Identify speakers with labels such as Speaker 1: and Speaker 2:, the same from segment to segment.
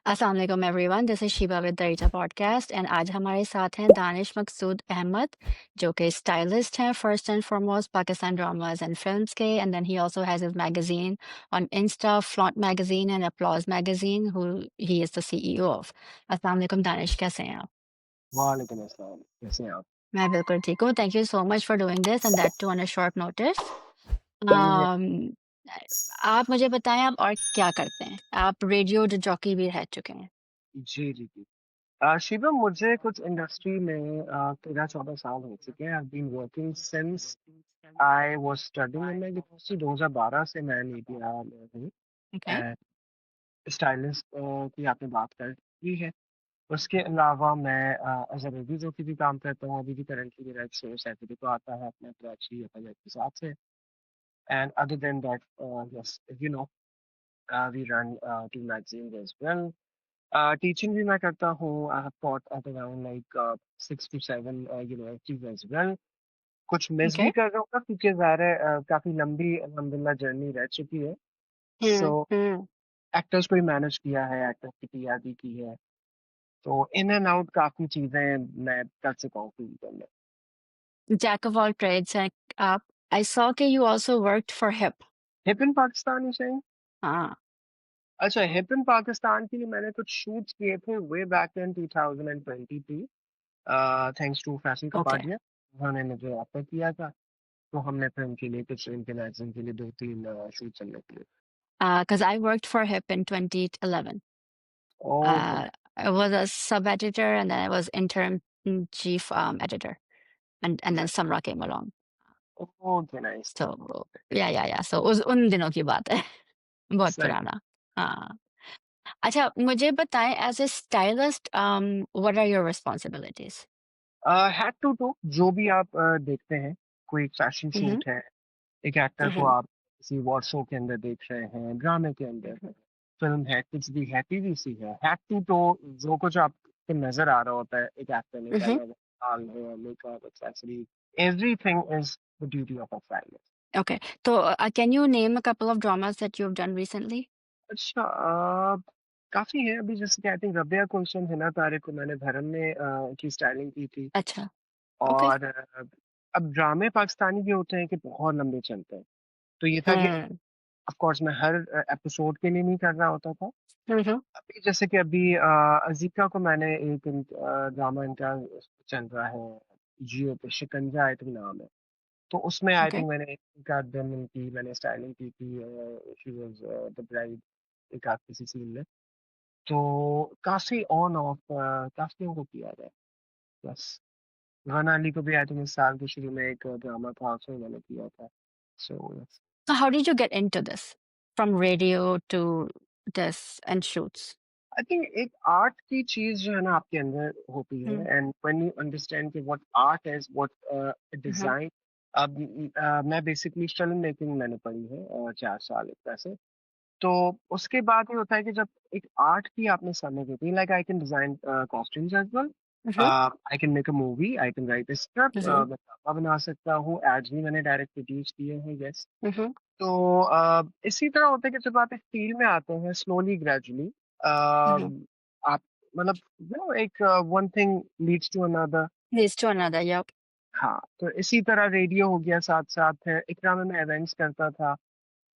Speaker 1: अस्सलाम वालेकुम everyone, this is Sheeba with the Rita podcast and आज हमारे साथ हैं दानिश मकसूद अहमद जो कि स्टाइलिस्ट हैं first and foremost Pakistan dramas and films के and then he also has his magazine on insta Flaunt magazine and Applause magazine who he is the CEO of. अस्सलाम वालेकुम दानिश, कैसे हैं आप?
Speaker 2: वालेकुम अस्सलाम, कैसे हैं आप?
Speaker 1: मैं बिल्कुल ठीक हूँ। Thank you so much for doing this and that too on a short notice.
Speaker 2: ये
Speaker 1: अम, आप मुझे बताएं आप और क्या करते हैं? आप रेडियो जॉकी भी रह चुके हैं।
Speaker 2: जी, जी, जी। शिवम मुझे कुछ इंडस्ट्री में 13-14 साल हो चुके हैं। I have been working since I was studying in my university 2012 से मैं मीडिया में हूँ
Speaker 1: ओके।
Speaker 2: एंड स्टाइलिस्ट की आपने बात कर ली है। उसके अलावा मैं एज़ अ रेडियो जॉकी भी काम करता हूँ। अभी भी करंटली मेरा एक शो सैटरडे को आता है अपने कराची एफएम के साथ से and other than that yes you know we run 2 magazines as well. Teaching भी मैं करता हूँ। I have taught at around like 6 to 7 universities as well। कुछ मिस
Speaker 1: ओके।
Speaker 2: भी कर रहा हूँ ना क्योंकि ज़ाहिर है काफ़ी लंबी अल्हम्दुलिल्लाह जर्नी रह चुकी है। सो
Speaker 1: हुँ, हुँ।
Speaker 2: एक्टर्स को ही मैनेज किया है, एक्टर्स की पीआर भी की है। तो इन एंड आउट काफ़ी चीज़ें मैं कर चुका हूँ फील्ड में।
Speaker 1: Jack of all trades हैं आप। I saw कि you also worked for HIP।
Speaker 2: Hip in Pakistan you saying?
Speaker 1: हाँ,
Speaker 2: अच्छा, हिप इन पाकिस्तान के लिए मैंने कुछ शूट्स किए थे way back in 2022 thanks to fashion
Speaker 1: okay.
Speaker 2: Kapadia. उन्होंने मुझे ऑफर किया था। तो हमने फिर उनके लिए कुछ इनके मैगज़ीन के लिए 2-3 शूट सबमिट किए।
Speaker 1: 'Cause I worked for HIP in 2011।
Speaker 2: Okay nice,
Speaker 1: I was a sub-editor and then I was interim chief, editor and then
Speaker 2: nice,
Speaker 1: Samra came along।
Speaker 2: Okay nice,
Speaker 1: So या so उस उन दिनों की बात है, बहुत
Speaker 2: सही।
Speaker 1: पुराना। हाँ। अच्छा मुझे बताएँ as a stylist what are your responsibilities?
Speaker 2: Head to to जो भी आप देखते हैं, कोई एक फैशन
Speaker 1: हुँ, हुँ।
Speaker 2: शूट है, एक एक्टर
Speaker 1: हुँ,
Speaker 2: को
Speaker 1: हुँ।
Speaker 2: आप किसी अवार्ड शो के अंदर देख रहे हैं, ड्रामे के अंदर है, फ़िल्म है, कुछ भी है, टीवीसी है, हेड टू टू जो कुछ आपको नज़र आ रहा होता है, एक एक्टर ने
Speaker 1: हुँ, हुँ।
Speaker 2: पहना हुआ बाल, hair, makeup, accessories, everything is the duty of a stylist.
Speaker 1: Okay. So, can you name a couple of dramas that you've done recently?
Speaker 2: अच्छा काफ़ी है अभी जैसे कि आई थिंक रबिया गुलशन, हिना तारिक को मैंने धर्म में की स्टाइलिंग की थी
Speaker 1: अच्छा, ओके।
Speaker 2: और अब ड्रामे पाकिस्तानी ये होते हैं कि बहुत लंबे चलते हैं। तो ये था कि
Speaker 1: हुँ।
Speaker 2: ऑफ कोर्स मैं हर एपिसोड के लिए नहीं कर रहा होता था।
Speaker 1: हुँ, हुँ।
Speaker 2: अभी जैसे कि अभी अज़ीज़ा को मैंने एक ड्रामा इनका चल रहा है जियो पे शिकंजा आई थिंक नाम है। तो उसमें आई
Speaker 1: ओके,
Speaker 2: थिंक मैंने एक आध दिन उनकी मैंने स्टाइलिंग की थी शी वाज़ द ब्राइड एक आध किसी सीन में। तो काफ़ी ऑन ऑफ काफ़ियों को किया है। बस गना अली को भी आई थिंक इस साल के शुरू में एक ड्रामा था उसमें मैंने किया था। So yes.
Speaker 1: so how did you get into this? From radio to this and shoots?
Speaker 2: I think एक आर्ट की चीज़ जो है ना आपके अंदर होती
Speaker 1: हुँ,
Speaker 2: है एंड व्हेन यू अंडरस्टैंड कि what art is what
Speaker 1: hmm,
Speaker 2: design. अब मैं बेसिकली फ़िल्म मेकिंग मैंने पढ़ी है 4 साल एक तरह से। तो उसके बाद ये होता है कि जब एक आर्ट की आपने समझ होती है like I can design costumes as well.
Speaker 1: Hmm,
Speaker 2: I can make a movie, I can write a script
Speaker 1: hmm,
Speaker 2: मैं ड्रामा बना सकता हूँ, एड्स भी मैंने डायरेक्ट प्रोड्यूस किए हैं, यस।
Speaker 1: हुँ, हुँ,
Speaker 2: तो इसी तरह होता है कि जब आप एक फ़ील्ड में आते हैं स्लोली ग्रेजुअली
Speaker 1: हुँ।
Speaker 2: आप मतलब यू नो एक one thing leads to another.
Speaker 1: Leads to another, yep।
Speaker 2: हाँ, तो इसी तरह रेडियो हो गया साथ-साथ है। इकरा में मैं इवेंट्स करता था,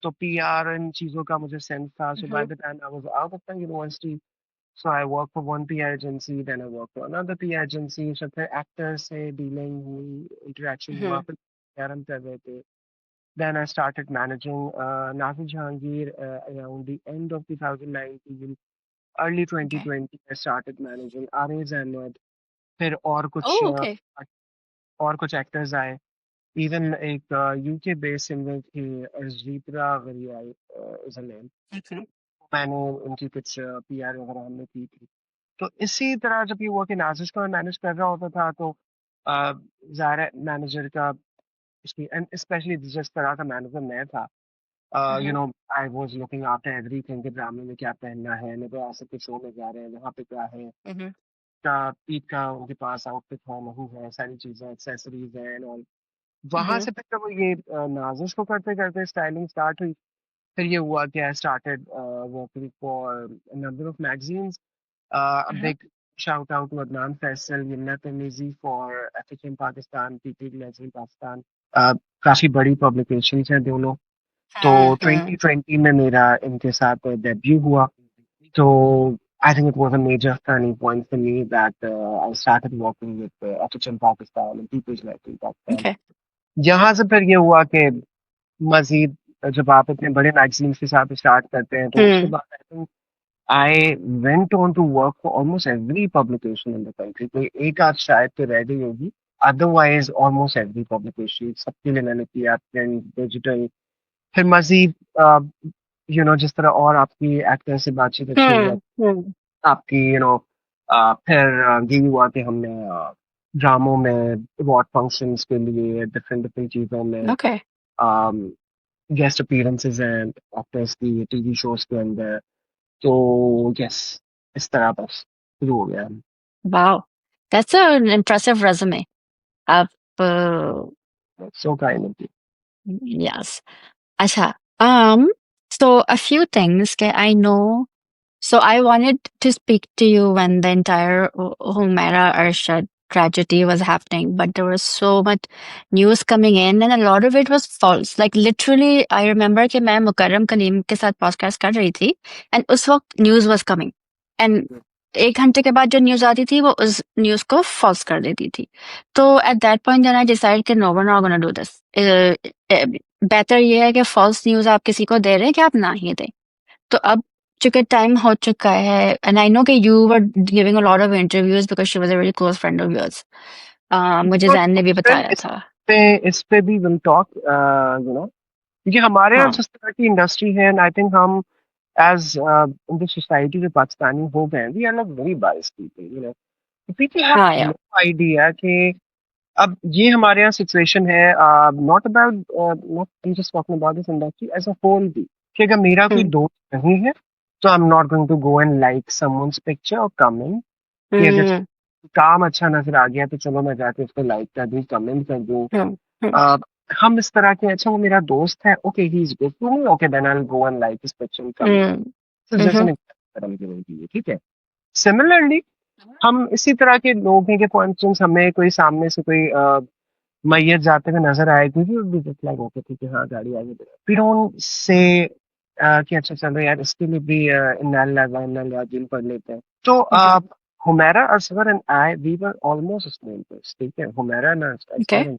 Speaker 2: तो पीआर इन चीज़ों का मुझे सेंस था। So by
Speaker 1: hmm,
Speaker 2: the time I was out of the university, so I work for one PR agency, then I work for another PR agency. So फिर एक्टर्स से डीलिंग हुई, इंटरैक्शन हुआ,
Speaker 1: हुँ,
Speaker 2: फिर PR हम कर रहे थे। Then I started managing Nafi Jahangir around the end of 2019, early
Speaker 1: okay।
Speaker 2: 2020 I started managing Arez Ahmed, फिर
Speaker 1: Oh, okay।
Speaker 2: और कुछ एक्टर्स आए। इवन एक यूके बेस्ड सिंगर थी अर्ज़ीतरा गरियाई इज़ हर नेम।
Speaker 1: Okay।
Speaker 2: मैंने उनकी कुछ पीआर वगैरह हमने की थी। तो इसी तरह जब ये हुआ कि नाज़िश को मैं मैनेज कर रहा होता था तो अ, ज़ाहिर है मैनेजर का एंड स्पेशली जिस तरह का मैनेजर मैं था you
Speaker 1: hmm,
Speaker 2: know, I was looking after everything कि ड्रामे में क्या पहनना है, निब्रा आसिफ के शो में जा रहे हैं, वहाँ पे क्या है,
Speaker 1: हुँ,
Speaker 2: का ईद का उनके पास आउटफिट है, नहीं है, सारी चीज़ें, एक्सेसरीज़ हैं एंड ऑल। वहाँ
Speaker 1: हुँ,
Speaker 2: से फिर जब ये नाज़िश को करते-करते स्टाइलिंग स्टार्ट हुई, फिर ये हुआ कि I started working for number of magazines. A
Speaker 1: Uh-huh.
Speaker 2: big shout out to Adnan Faisal, Yamna Tamizi for African Pakistan, PP Magazine Pakistan. काफी बड़ी पब्लिकेशंस हैं दोनों. तो
Speaker 1: Mm-hmm.
Speaker 2: 2020 में मेरा इनके साथ डेब्यू हुआ. तो I think it was a major turning point for me that I started working with FHM Pakistan and People's Magazine Pakistan.
Speaker 1: Okay.
Speaker 2: यहाँ से फिर ये हुआ कि मजीद जब आप इतने बड़े मैगजीन्स के साथ स्टार्ट करते हैं तो उसके
Speaker 1: Hmm.
Speaker 2: बाद I think I went on to work for almost every publication in the country. कोई एक आध शायद तो रह गई होगी. Otherwise, almost every publication. सबके लिए मैंने किया, प्रिंट, डिजिटल. फिर मजीद जिस तरह और आपकी एक्टर से बातचीत अच्छी हो
Speaker 1: Hmm.
Speaker 2: जाती,
Speaker 1: Hmm.
Speaker 2: आपकी फिर ये हुआ कि हमने ड्रामों में, अवार्ड फंक्शंस के लिए, डिफरेंट डिफरेंट चीज़ों में
Speaker 1: Okay.
Speaker 2: गेस्ट अपीयरेंसेस हैं एक्टर्स की टीवी शोज के अंदर. तो यस, इस तरह बस शुरू हो गया.
Speaker 1: Wow. That's an impressive resume. आप uh,
Speaker 2: so kind of.
Speaker 1: yes. Acha. So a few things that I know. So I wanted to speak to you when the entire Humaira Arshad tragedy was happening, but there was so much news coming in, and a lot of it was false. Like literally, I remember कि मैं मुकर्रम कलीम के साथ podcast कर रही थी, and उस वक्त news was coming, and 1 घंटे के बाद जो न्यूज आती थी वो उस न्यूज को फॉल्स कर देती थी. तो at that point then I decide कि no we're not gonna do this. बेहतर ये है कि फॉल्स न्यूज आप किसी को दे रहे हैं कि आप ना ही दें. तो अब चूंकि टाइम हो चुका है, एंड आई नो कि you were giving a lot of interviews because she was a very close friend of yours. मुझे जैन ने भी बताया था.
Speaker 2: इस पे भी विल टॉक क्योंकि हमारे यहाँ
Speaker 1: हाँ.
Speaker 2: जिस तरह की इंडस्ट्री है, एंड आई थिंक हम एज इन द सोसाइटी जो पाकिस्तानी हो गए, we are not very biased people, people have
Speaker 1: हाँ
Speaker 2: नो
Speaker 1: या.
Speaker 2: आइडिया कि अब ये हमारे यहाँ सिचुएशन है. Not about not just talking about this industry as a whole भी, कि अगर मेरा कोई
Speaker 1: हम्म.
Speaker 2: दोस्त नहीं है तो I am not going to go and like someone's picture और कमेंट. कि अगर
Speaker 1: हम्म.
Speaker 2: काम अच्छा नजर आ गया तो चलो मैं जाके उसको लाइक कर दूं, कमेंट कर दूं.
Speaker 1: हम्म. हम्म.
Speaker 2: अ, हम इस तरह के, अच्छा वो मेरा दोस्त है, okay he is good to me, okay then I will go and like his picture and comment.
Speaker 1: Hmm.
Speaker 2: Just
Speaker 1: hmm.
Speaker 2: An example given to you, ठीक है. सिमिलरली हम इसी तरह के लोग हैं कि फॉर इंस्टेंस हमें कोई सामने से कोई मैयत जाते हुए नजर आए, क्योंकि वी जस्ट लाइक ओके ठीक है, हाँ गाड़ी आगे, वी डोंट से कि अच्छा चलो यार इसके लिए भी इन्ना लिल्लाहि व इन्ना इलैहि राजिऊन पढ़ लेते हैं. तो
Speaker 1: hmm.
Speaker 2: Humaira Asghar and I, we were almost strangers, ठीक है. Humaira and
Speaker 1: Okay.
Speaker 2: Asghar,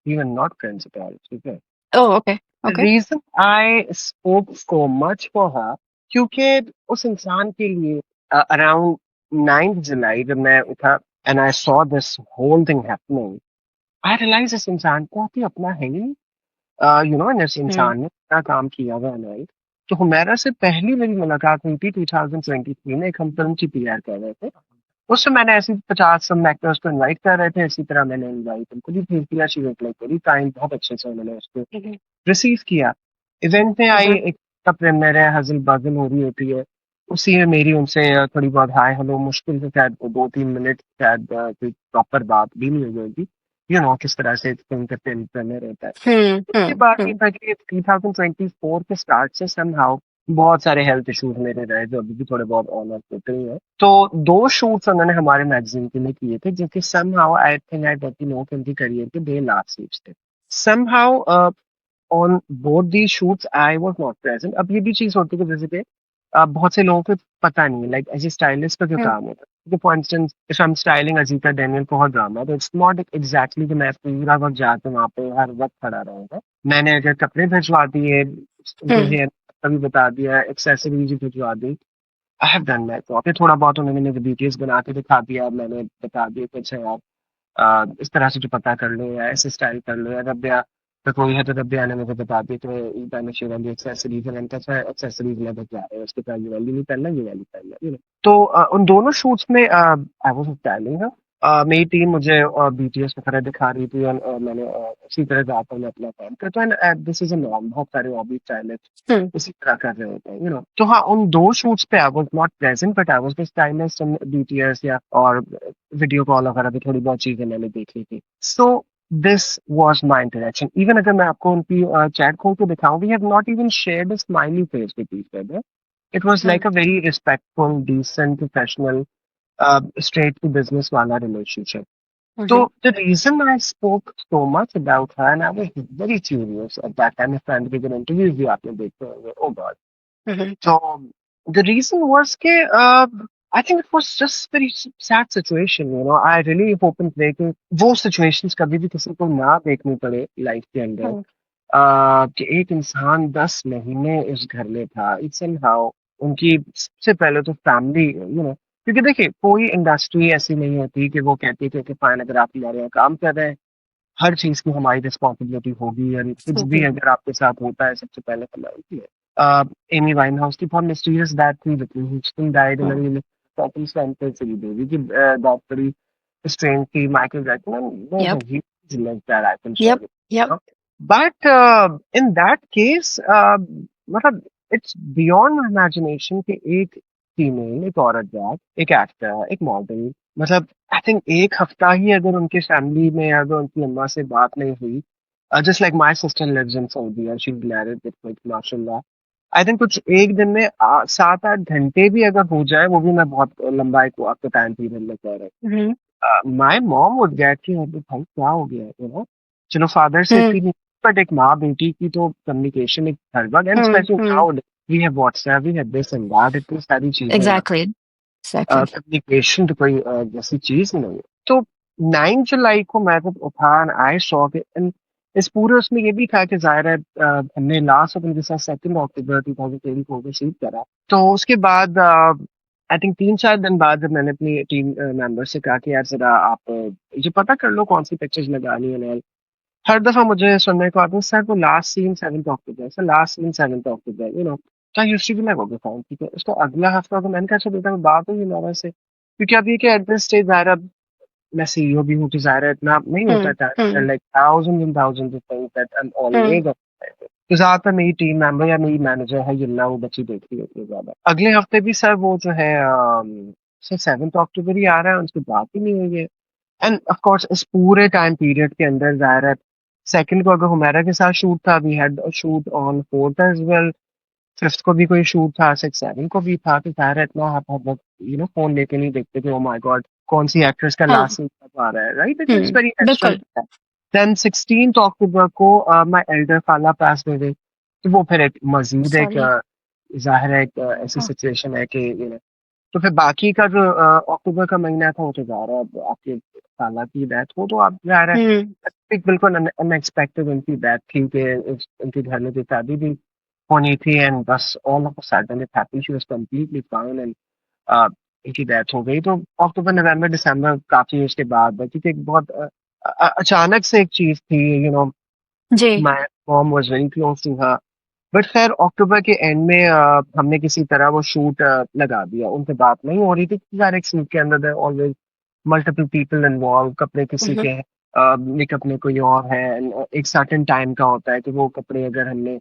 Speaker 2: we were not friends at all, ठीक है.
Speaker 1: Oh, okay.
Speaker 2: The
Speaker 1: Okay.
Speaker 2: reason I spoke so much for her, क्योंकि उस इंसान के लिए अराउंड 9th जुलाई जब मैं उठा and I saw this whole thing happening, I realise इस इंसान को कि अपना है ही, इस
Speaker 1: हम्म.
Speaker 2: इंसान ने इतना काम किया हुआ है, राइट. तो हुमैरा से पहली मेरी मुलाकात हुई थी 2023 में, एक हम फिल्म की पीआर कर रहे थे. उस समय मैंने ऐसे 50 सब एक्टर्स को इनवाइट कर रहे थे, इसी तरह मैंने इनवाइट उनको भी भेज दिया. She was like very kind, बहुत अच्छे से उन्होंने उसको
Speaker 1: हम्म.
Speaker 2: रिसीव किया. इवेंट में आई,
Speaker 1: हम्म.
Speaker 2: एक का प्रीमियर है, हजल बजल हो रही होती है, उसी में मेरी उनसे थोड़ी बहुत हाय हेलो, मुश्किल से शायद 2-3 मिनट, शायद कोई प्रॉपर बात भी नहीं हुई होगी. किस तरह से फिल्म का प्रीमियर रहता है.
Speaker 1: हम्म.
Speaker 2: उसके बाद ये था कि 2024 के स्टार्ट से समहाउ बहुत सारे हेल्थ इश्यूज मेरे रहे, जो अभी भी थोड़े बहुत ऑन ऑफ होते ही हैं. तो 2 शूट्स उन्होंने हमारे मैगजीन के लिए किए थे, जो कि somehow I think I got to know कि उनकी करियर के दे लास्ट स्टेज थे. Somehow on both the shoots I was not present. अब ये भी चीज होती है कि जैसे कि बहुत से लोगों को पता नहीं, लाइक एज ए स्टाइलिस्ट का जो
Speaker 1: हम्म.
Speaker 2: काम होता है, for instance if I am styling Ajita Daniel for drama, तो इट्स नॉट एग्जैक्टली कि मैं पूरा वक्त जाके वहां पे हर वक्त खड़ा रहूंगा. मैंने अगर कपड़े भिजवा दिए, उनके
Speaker 1: हम्म.
Speaker 2: हेयर का भी बता दिया, एक्सेसरीज भी भिजवा दी, I have done my job. थोड़ा बहुत उन्होंने मुझे वीडियोस बना के दिखा दिया, मैंने बता दिया कि अच्छा यार इस तरह से जो पता कर लो, या ऐसे स्टाइल कर लो, या रब्बिया तो कोई है तो रब्बिया ने मुझे बता दिया तो इस टाइम में वाली एक्सेसरीज है, मैंने कहा एक्सेसरीज में बता रहे हैं, उसके बाद ये वाली नहीं पहनना, ये वाली पहनना, तो उन दोनों शूट्स में आई वाज स्टाइलिंग है. मेरी टीम मुझे बीटीएस वगैरह दिखा रही थी, और मैंने इसी तरह जाता मैं अपना काम करता हूँ. दिस इज अ नॉर्म, बहुत सारे हॉबी स्टाइलिस्ट
Speaker 1: हम्म.
Speaker 2: इसी तरह कर रहे होते हैं, तो हाँ, उन 2 शूट्स पे आई was not present, but I was the stylist in BTS, या और वीडियो कॉल वगैरह भी थोड़ी बहुत चीजें मैंने देख ली थी. So this was my interaction. Even अगर मैं आपको उनकी चैट खोल के दिखाऊं, we have not even shared a smiley face with each other. It was
Speaker 1: Hmm.
Speaker 2: Like a very respectful, decent, professional, straight to business wala relationship. So
Speaker 1: Mhm.
Speaker 2: the reason I spoke so much about her, and I was very curious at that time, if I'm going to interview you, आपने देखते होंगे, oh God.
Speaker 1: Mhm.
Speaker 2: So the reason was कि I think it was just very sad situation, you know. I really hope and pray कि वो situations कभी भी किसी को ना देखनी पड़े लाइफ के अंदर।
Speaker 1: Hmm.
Speaker 2: कि एक इंसान 10 महीने इस घर में था। इट्स एंड हाउ उनकी सबसे पहले तो फैमिली, यू नो, क्योंकि देखिए कोई इंडस्ट्री ऐसी नहीं होती कि वो कहती है कि फाइन अगर आप हमारे यहाँ काम कर रहे हैं, हर चीज की हमारी रिस्पॉन्सिबिलिटी होगी, और कुछ भी
Speaker 1: Mhm.
Speaker 2: अगर आपके साथ होता है सबसे पहले हमारी है। एमी वाइन हाउस की बहुत मिस्टीरियस डेथ थी, लेकिन Houston died in
Speaker 1: Hmm.
Speaker 2: Really circumstances, Devi की डेथ बड़ी स्ट्रेंज थी। Michael Jackson, there's a
Speaker 1: Yep.
Speaker 2: huge link that I can share
Speaker 1: Yep.
Speaker 2: with
Speaker 1: Yep.
Speaker 2: you, know? But in that case, मतलब it's beyond imagination कि एक female, एक औरत जात, एक एक्टर, एक मॉडल, मतलब आई थिंक एक हफ्ता ही अगर उनके फैमिली में अगर उनकी अम्मा से बात नहीं हुई, just like my sister lives in Saudi and she is married with माशाल्लाह, आई थिंक कुछ एक दिन में 7-8 घंटे भी अगर हो जाए, वो भी मैं बहुत लंबा एक आपका टाइम पीरियड में कह रहा
Speaker 1: Mhm.
Speaker 2: हूँ। माय मॉम वुड गेट कि अरे भाई क्या हो गया, यू नो। चलो फादर से
Speaker 1: Hmm.
Speaker 2: इतनी नहीं, बट एक माँ बेटी की तो कम्युनिकेशन एक हर वक्त, and
Speaker 1: Hmm.
Speaker 2: Specially
Speaker 1: Hmm.
Speaker 2: Now we have WhatsApp, we have this and that, इतनी सारी चीजें हैं।
Speaker 1: Exactly. Exactly.
Speaker 2: कम्युनिकेशन तो कोई जैसी चीज ही नहीं है। तो 9 जुलाई को मैं जब उठा, आई सॉ के इस पूरे उसमें ये भी था कि जाहिर है हमने लास्ट ऑफ उनके साथ 2 अक्टूबर 2023 को रिसीव करा। तो उसके बाद आई थिंक 3-4 दिन बाद जब मैंने अपनी टीम मेंबर से कहा कि यार जरा आप ये पता कर लो कौन सी पिक्चर्स लगानी है और हर दफा मुझे सुनने को आता है सर वो last seen 7 October, sir last seen 7 October, you know. तो used to be like okay fine, ठीक है। उसको अगला हफ्ता तो मैंने कहा अच्छा बेटा बात हुई हमारा से, क्योंकि अब ये कि एट दिस स्टेज ज़ाहिर है, अब मैं सीईओ भी हूँ, तो ज़ाहिर है इतना नहीं
Speaker 1: Hmm.
Speaker 2: होता
Speaker 1: Hmm.
Speaker 2: Time, like thousands and thousands of things that I am
Speaker 1: Hmm.
Speaker 2: Always. तो ज्यादातर मेरी टीम मेंबर या मेरी मैनेजर है यमुना, वो बच्ची देख रही होती है ज्यादा। अगले हफ्ते भी सर वो जो है सर 7 अक्टूबर ही आ रहा है, उसकी बात ही नहीं हुई है। एंड ऑफ कोर्स इस पूरे टाइम पीरियड के अंदर जाहिर है सेकंड को अगर हुमैरा के साथ शूट था, we had shoot on fourth as well, fifth को भी कोई शूट था, 6-7 को भी था, तो जाहिर है इतना आप यू नो फोन लेके नहीं देखते थे, ओ माय गॉड कौन सी एक्ट्रेस का
Speaker 1: हाँ.
Speaker 2: लास्ट सीन कब आ रहा है, right? It's
Speaker 1: Hmm.
Speaker 2: Very natural.
Speaker 1: बिल्कुल.
Speaker 2: देन 16 अक्टूबर को माय एल्डर खाला पास अवे, तो वो फिर एक मजीद एक
Speaker 1: Sorry.
Speaker 2: जाहिर है एक ऐसी
Speaker 1: हाँ.
Speaker 2: सिचुएशन है कि यू नो। तो फिर बाकी का जो अक्टूबर का महीना था वो तो जा रहा है, अब आपके खाला की डेथ हो, तो आप जा रहा है
Speaker 1: Hmm.
Speaker 2: एक बिल्कुल अनएक्सपेक्टेड उनकी डेथ थी कि उनके घर में कोई शादी भी होनी थी, एंड बस all of a sudden it happened, she was completely fine, and इनकी डेथ हो गई। तो अक्टूबर नवंबर दिसंबर काफी उसके बाद, क्योंकि एक बहुत अचानक से एक चीज थी, यू नो।
Speaker 1: जी.
Speaker 2: My mom was very close to her, but खैर अक्टूबर के एंड में हमने किसी तरह वो शूट लगा दिया, उनसे बात नहीं हो रही थी, यार एक शूट के अंदर ऑलवेज मल्टीपल पीपल इन्वॉल्व, कपड़े किसी
Speaker 1: Mhm.
Speaker 2: के हैं, मेकअप में कोई और है, and एक सर्टेन टाइम का होता है कि वो कपड़े अगर हमने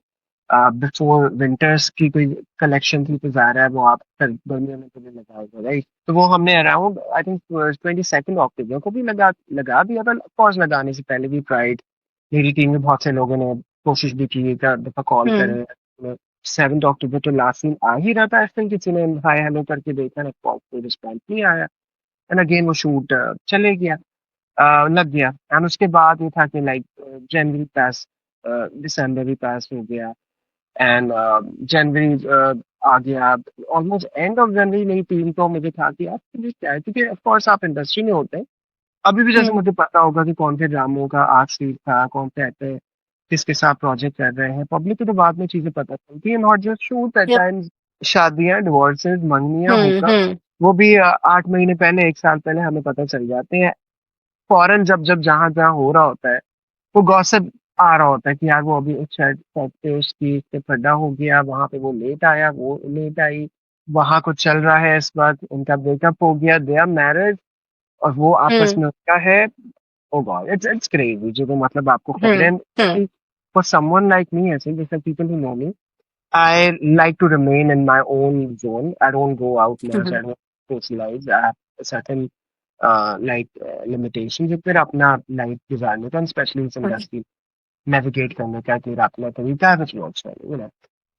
Speaker 2: बिफोर विंटर्स की कोई कलेक्शन थी तो ज़ाहिर है वो आप गर्मियों में तो नहीं लगाओगे, राइट? तो वो हमने अराउंड आई थिंक 22 अक्टूबर को भी लगा लगा दिया था। ऑफकोर्स लगाने से पहले भी ट्राइड, मेरी टीम में बहुत से लोगों ने कोशिश भी की, एक आध दफा कॉल
Speaker 1: Hmm.
Speaker 2: करें। 7 अक्टूबर तो लास्ट सीन आ ही रहा था, आई थिंक किसी ने हाय हेलो करके देखा ना, कॉल कोई रिस्पॉन्स नहीं आया, एंड अगेन वो शूट चले गया, लग गया। एंड उसके बाद ये था कि लाइक जनवरी पास, दिसंबर भी पास हो गया, एंड जनवरी आ गया, ऑलमोस्ट एंड ऑफ जनवरी मेरी टीम को मुझे था कि यार ये क्या है, क्योंकि ऑफ कोर्स आप इंडस्ट्री में होते हैं, अभी भी जैसे
Speaker 1: Hmm.
Speaker 2: मुझे पता होगा कि कौन से ड्रामों का आज शूट था, कौन से एक्टर किसके साथ प्रोजेक्ट कर रहे हैं, पब्लिक को तो बाद में चीजें पता चलती है, not just shoot at
Speaker 1: Yep.
Speaker 2: Times. शादियां, डिवोर्सेस, मंगनियां,
Speaker 1: Hmm.
Speaker 2: हुक्का,
Speaker 1: Hmm.
Speaker 2: वो भी 8 महीने पहले, 1 साल पहले हमें पता चल जाते हैं, फौरन जब जब जहां जहां हो रहा होता है वो गॉसिप आ रहा होता है कि यार वो अभी उस साइड साइड पे उसकी इससे खड्डा हो गया, वहां पे वो लेट आया, वो लेट आई, वहां कुछ चल रहा है इस वक्त, उनका ब्रेकअप हो गया, दे आर मैरिड, और वो आपस
Speaker 1: Hmm.
Speaker 2: में उसका है। ओ गॉड, इट्स क्रेजी जो तो मतलब आपको
Speaker 1: Hmm.
Speaker 2: खबरें,
Speaker 1: Hmm.
Speaker 2: For someone like me, ऐसे जैसे people who know me, I like to remain in my own zone, I don't go out much,
Speaker 1: Mhm.
Speaker 2: I don't socialise, I have certain like limitation जो फिर अपना life गुजारने का, specially इस
Speaker 1: Okay.
Speaker 2: Industry navigate करने का कि अपना तरीका है कुछ लॉन्च करने,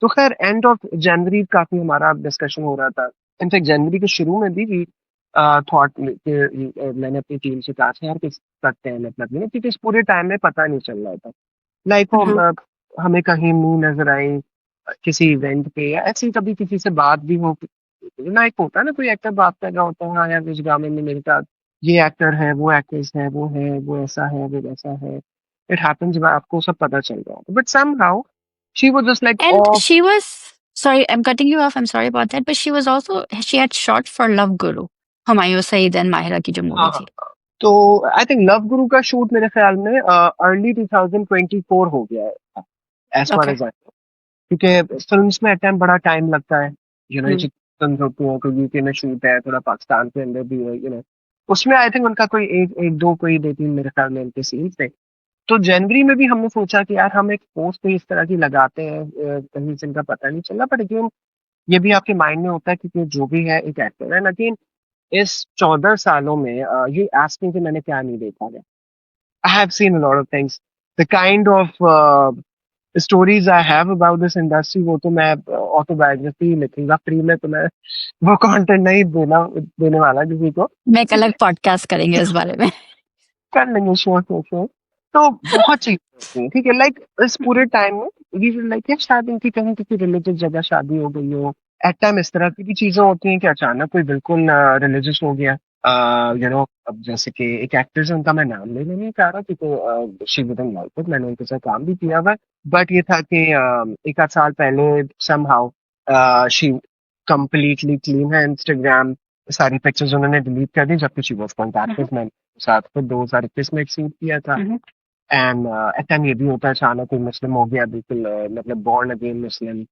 Speaker 2: तो खैर एंड ऑफ जनवरी काफी हमारा डिस्कशन हो रहा था। इनफैक्ट जनवरी के शुरू में भी थॉट मैंने अपनी टीम से कहा था यार किस करते हैं मतलब नहीं, क्योंकि इस पूरे टाइम में पता नहीं चल रहा था लाइक वो
Speaker 1: Uh-huh.
Speaker 2: हमें कहीं मुंह नजर आई किसी इवेंट पे या ऐसी कभी किसी से बात भी हो, लाइक होता है ना कोई एक्टर बात कर रहा होता है, हाँ यार इस ड्रामे में मेरे साथ ये एक्टर है, वो एक्ट्रेस है, वो ऐसा है, वो वैसा है, इट हैपेंस, आपको सब पता चल रहा है, but somehow she was just like
Speaker 1: And
Speaker 2: of.
Speaker 1: she was, sorry, I'm cutting you off. I'm sorry about that. But she was also, she had shot for Love Guru, Humayun Saeed and Mahira की जो
Speaker 2: हाँ
Speaker 1: movie
Speaker 2: हाँ
Speaker 1: थी.
Speaker 2: हाँ। तो I think love गुरु का shoot मेरे ख्याल में अर्ली 2024 हो गया है एज फार
Speaker 1: Okay.
Speaker 2: एज, क्योंकि फिल्म्स में टाइम बड़ा टाइम लगता है,
Speaker 1: Hmm.
Speaker 2: फिल्म होती है कोई यूके में शूट है, थोड़ा पाकिस्तान के अंदर भी है, उसमें आई थिंक उनका कोई एक दो कोई दो तीन मेरे ख्याल में उनके सीन्स थे। तो जनवरी में भी हमने सोचा कि यार हम एक पोस्ट कोई इस तरह की लगाते हैं, कहीं से इनका पता नहीं चला, बट अगेन ये भी आपके माइंड में होता है क्योंकि जो भी है एक एक्टर है, अगेन इस 14 सालों में ये एस्किंग कि मैंने क्या नहीं देखा है। I have seen a lot of things, the kind of stories I have about this industry, वो तो मैं ऑटोबायोग्राफी लिखूंगा फ्री में, तो मैं वो कंटेंट नहीं देने वाला किसी को।
Speaker 1: मैं एक अलग पॉडकास्ट करेंगे इस बारे में.
Speaker 2: कर लेंगे, श्योर श्योर श्योर। तो बहुत चीजें होती हैं, ठीक है, लाइक इस पूरे टाइम में वी विल लाइक शायद इनकी कहीं किसी रिलीजियस जगह शादी हो गई हो, एट टाइम इस तरह की भी चीजें होती हैं कि अचानक कोई बिल्कुल रिलीजियस हो गया, अब जैसे कि एक एक्ट्रेस है, उनका मैं नाम लेना नहीं चाह रहा क्योंकि शी वुडंट लाइक इट, मैंने उनके साथ काम भी किया हुआ है, बट ये था कि एक आध साल पहले समहाउ शी कंप्लीटली क्लीन है इंस्टाग्राम, सारी पिक्चर्स उन्होंने डिलीट कर दी जबकि शी वाज
Speaker 1: Mhm.
Speaker 2: कॉन्टैक्टिव, मैंने साथ फिर 2021 में एक शूट किया था।
Speaker 1: Mhm.
Speaker 2: एंड एट टाइम ये भी होता है अचानक कोई मुस्लिम हो गया बिल्कुल, मतलब बॉर्न अगेन मुस्लिम,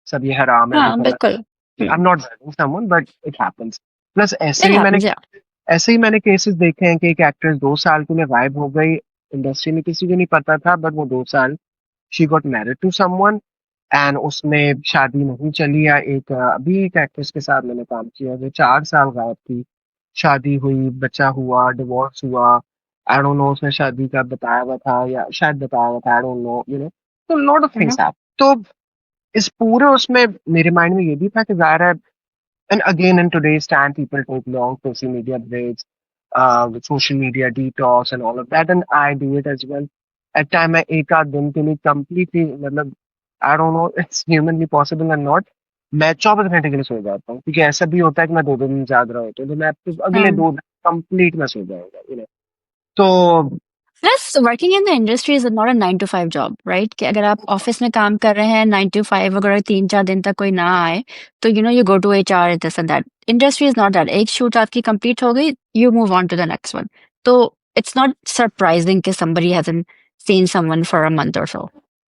Speaker 2: सब ये हराम है वो
Speaker 1: हाँ
Speaker 2: फला,
Speaker 1: बिल्कुल.
Speaker 2: आई am not judging someone but it happens. Plus
Speaker 1: It happens, yeah.
Speaker 2: ऐसे ही मैंने केसेस देखे हैं कि एक एक्ट्रेस 2 साल के लिए गायब हो गई, इंडस्ट्री में किसी को नहीं पता था, बट वो 2 साल she got married to someone and उसमें शादी नहीं चली, या एक अभी एक एक्ट्रेस के साथ मैंने काम किया जो 4 साल गायब थी, शादी हुई, बच्चा हुआ, डिवोर्स हुआ, आई डोंट नो उसने शादी का बताया हुआ था या शायद बताया हुआ था, आई डोंट नो, तो lot of
Speaker 1: Mhm.
Speaker 2: Things have. तो इस पूरे उसमें मेरे माइंड में ये भी था कि जाहिर है, and again in today's time people take long social media breaks, social media detox and all of that, and I do it as well at time। मैं एक आध दिन के लिए completely मतलब I don't know it's humanly possible or not, मैं 24 घंटे के लिए सो जाता हूँ, क्योंकि ऐसा भी होता है कि मैं 2 दिन जाग रहा होता हूँ, तो मैं अगले
Speaker 1: हाँ.
Speaker 2: 2 दिन कंप्लीट मैं सो जाऊंगा, तो
Speaker 1: Plus, working in the industry is not a 9 to 5 job, right? कि अगर आप ऑफिस में काम कर रहे हैं 9 to 5, अगर 3 4 दिन तक कोई ना आए तो you go to HR this and that. Industry is not that. एक शूट आपकी complete हो गई, you move on to the next one. तो it's not surprising कि somebody hasn't seen someone for a month or so.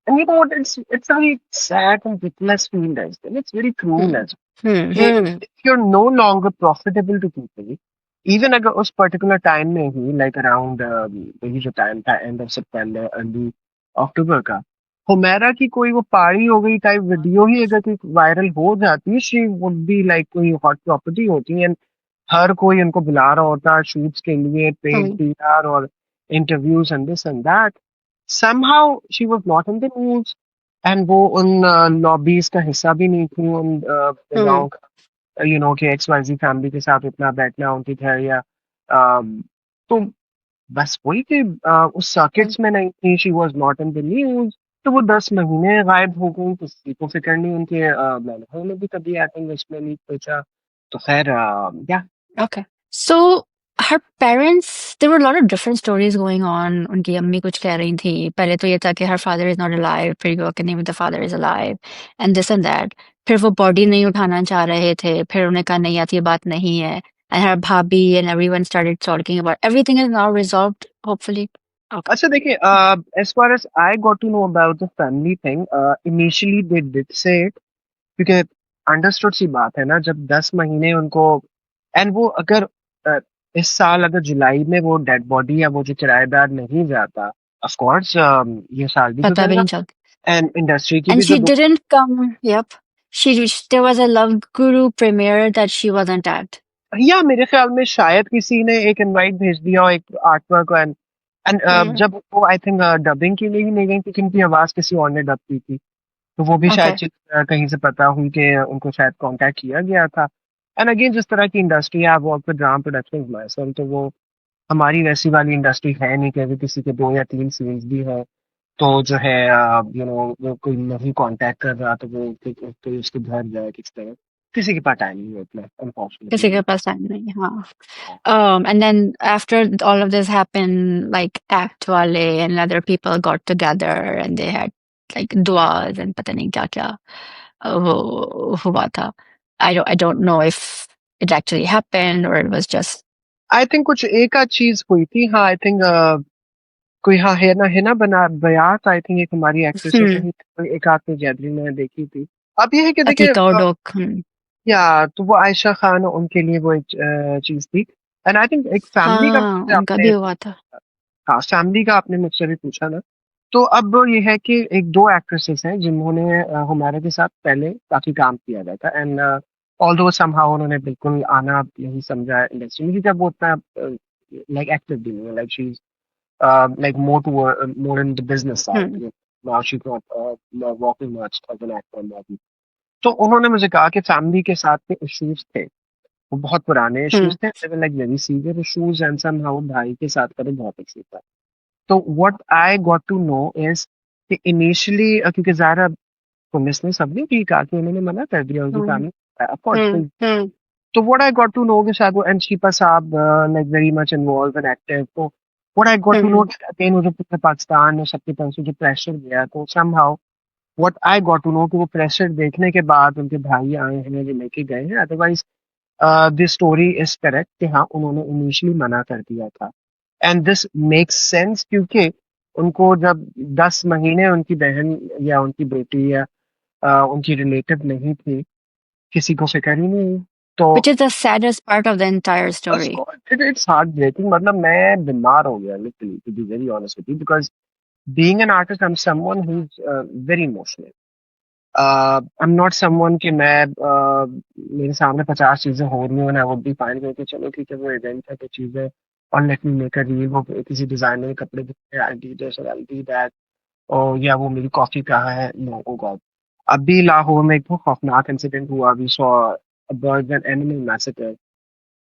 Speaker 2: and you know what, it's a very sad and witless field as well, it's very cruel
Speaker 1: Hmm.
Speaker 2: as well
Speaker 1: Hmm.
Speaker 2: कि
Speaker 1: Hmm.
Speaker 2: if you're no longer profitable to people, even अगर उस particular time में ही like around वही जो time था end of September early अक्टूबर का, हुमैरा की कोई वो पारी हो गई टाइप वीडियो ही अगर कोई वायरल हो जाती, शी वुड बी लाइक कोई हॉट प्रॉपर्टी होती, एंड हर कोई उनको बुला रहा होता शूट्स के लिए, पेड
Speaker 1: Hmm.
Speaker 2: पीआर और interviews and this and that, somehow she was not in the news, and वो उन लॉबीज का हिस्सा भी नहीं थी, उन
Speaker 1: Hmm.
Speaker 2: गाँव कि XYZ फैमिली के साथ उतना बैठना उनके घर या तो बस वही कि उस
Speaker 1: Hmm.
Speaker 2: सर्किट्स में नहीं थी, she was not in the news, तो वो 10 महीने गायब हो गई, किसी को फिक्र नहीं, उनके मैनेजर ने भी कभी आई थिंक उसमें नहीं पूछा, तो खैर या
Speaker 1: Okay. So her parents, there were a lot of different stories going on. उनकी अम्मी कुछ कह रही थी. पहले तो ये था कि her father is not alive. फिर ये हुआ कि नहीं, the father is alive. And this and that. फिर वो body नहीं उठाना चाह रहे थे. फिर उन्हें कहा नहीं आती, ये बात नहीं है. And her भाभी and everyone started talking about everything is now resolved, hopefully. Okay.
Speaker 2: अच्छा देखिए, as far as I got to know about the family thing, initially they did say it, क्योंकि अंडरस्टूड सी बात है ना, जब 10 महीने उनको, एंड वो अगर अ, इस साल अगर जुलाई में वो डेड बॉडी या वो जो किराएदार नहीं जाता, ऑफ कोर्स ये साल भी
Speaker 1: पता भी
Speaker 2: गुजरना,
Speaker 1: नहीं चलता.
Speaker 2: एंड इंडस्ट्री की
Speaker 1: And
Speaker 2: भी जो
Speaker 1: she
Speaker 2: दो,
Speaker 1: didn't come. Yep. There was a Love Guru premiere that she wasn't at.
Speaker 2: या मेरे ख्याल में शायद किसी ने एक इनवाइट भेज दिया और एक आर्ट वर्क, एंड
Speaker 1: हम्म।
Speaker 2: जब वो आई थिंक डबिंग के लिए ही नहीं गई थी, उनकी आवाज किसी और ने डब की थी, तो वो भी शायद
Speaker 1: ओके।
Speaker 2: कहीं से पता हुई कि उनको शायद कांटेक्ट किया गया था। एंड अगेन जिस तरह की इंडस्ट्री है, आप work with drama production myself, तो वो हमारी वैसी वाली इंडस्ट्री है नहीं कि अगर किसी के 2 या 3 सीन्स भी है तो जो है वो कोई नहीं कांटेक्ट कर रहा तो वो कोई उसके घर जाए किस तरह, किसी के पास टाइम नहीं होता
Speaker 1: किसी के
Speaker 2: अनफॉर्चुनेटली।
Speaker 1: पास टाइम नहीं, हाँ। And then after all of this happened, like Act Wale and other people got together and they had like duas and पता नहीं क्या क्या वो हुआ था. I don't know if it actually happened or it was just.
Speaker 2: I think कुछ एक आध चीज हुई थी, हाँ आई थिंक कोई, हाँ है ना बना बयात, आई थिंक एक हमारी एक्ट्रेस ने
Speaker 1: Hmm.
Speaker 2: कही थी, एक आध में गैदरिंग मैंने देखी थी। अब ये है कि देखिए
Speaker 1: Atika Ordok. Hmm.
Speaker 2: या तो वो आयशा खान, उनके लिए वो एक चीज थी। एंड आई थिंक एक फैमिली का
Speaker 1: हाँ,
Speaker 2: मुझसे
Speaker 1: उनका भी
Speaker 2: आपने,
Speaker 1: हुआ था.
Speaker 2: हाँ फैमिली का आपने मुझसे भी पूछा ना, तो अब ये है कि एक दो एक्ट्रेसेस हैं जिन्होंने हमारे के साथ पहले काफी काम किया गया था, एंड ऑल्दो समहाउ उन्होंने बिल्कुल आना नहीं समझा इंडस्ट्री में, क्योंकि अब वो उतना लाइक एक्टिव भी नहीं है, like she is like more in the business
Speaker 1: Hmm.
Speaker 2: Side, now she not working much as an actor. तो उन्होंने मुझे कहा कि फैमिली के साथ के इश्यूज थे, वो बहुत पुराने
Speaker 1: Hmm.
Speaker 2: इश्यूज थे, like very severe issues, and somehow भाई के साथ का तो बहुत इश्यू था। तो what I got to know is कि इनिशियली, क्योंकि ज़ाहिर है पुलिस ने सबने भी कहा कि उन्होंने मना कर दिया उनकी
Speaker 1: Hmm.
Speaker 2: Family, of course.
Speaker 1: Hmm. Hmm.
Speaker 2: तो what I got to know कि शायद वो एंड शिपा साहब like very much involve and active, तो what I got to know
Speaker 1: Hmm.
Speaker 2: Again वो जो पूरे पाकिस्तान में सबके तरफ से जो प्रेशर गया, तो somehow what I got to know कि वो प्रेशर देखने के बाद उनके भाई आए हैं जो लेके गए हैं, otherwise this story is correct कि हाँ उन्होंने इनिशियली मना कर दिया था। एंड दिस मेक्स सेंस क्योंकि उनको जब 10 महीने उनकी बहन या उनकी बेटी या उनकी रिलेटिव नहीं थी, किसी को फिक्र ही नहीं हुई। तो
Speaker 1: Which is the saddest part of the entire story.
Speaker 2: It's heart breaking, मतलब मैं बीमार हो गया literally, to be very honest with you, because being an artist I am someone who is very emotional. I am not someone कि मैं मेरे सामने 50 चीजें हो रही हैं, आई वुड बी फाइन करके चलो ठीक है वो इवेंट है, कुछ चीजें और let me make a reel, वो किसी डिजाइनर के कपड़े दिखते हैं, आई डू दिस और आई डू दैट, और या वो मेरी कॉफी कहाँ है, नो ओ गॉड। अभी लाहौर में एक बहुत खौफनाक इंसिडेंट हुआ, we saw a bird and animal massacre.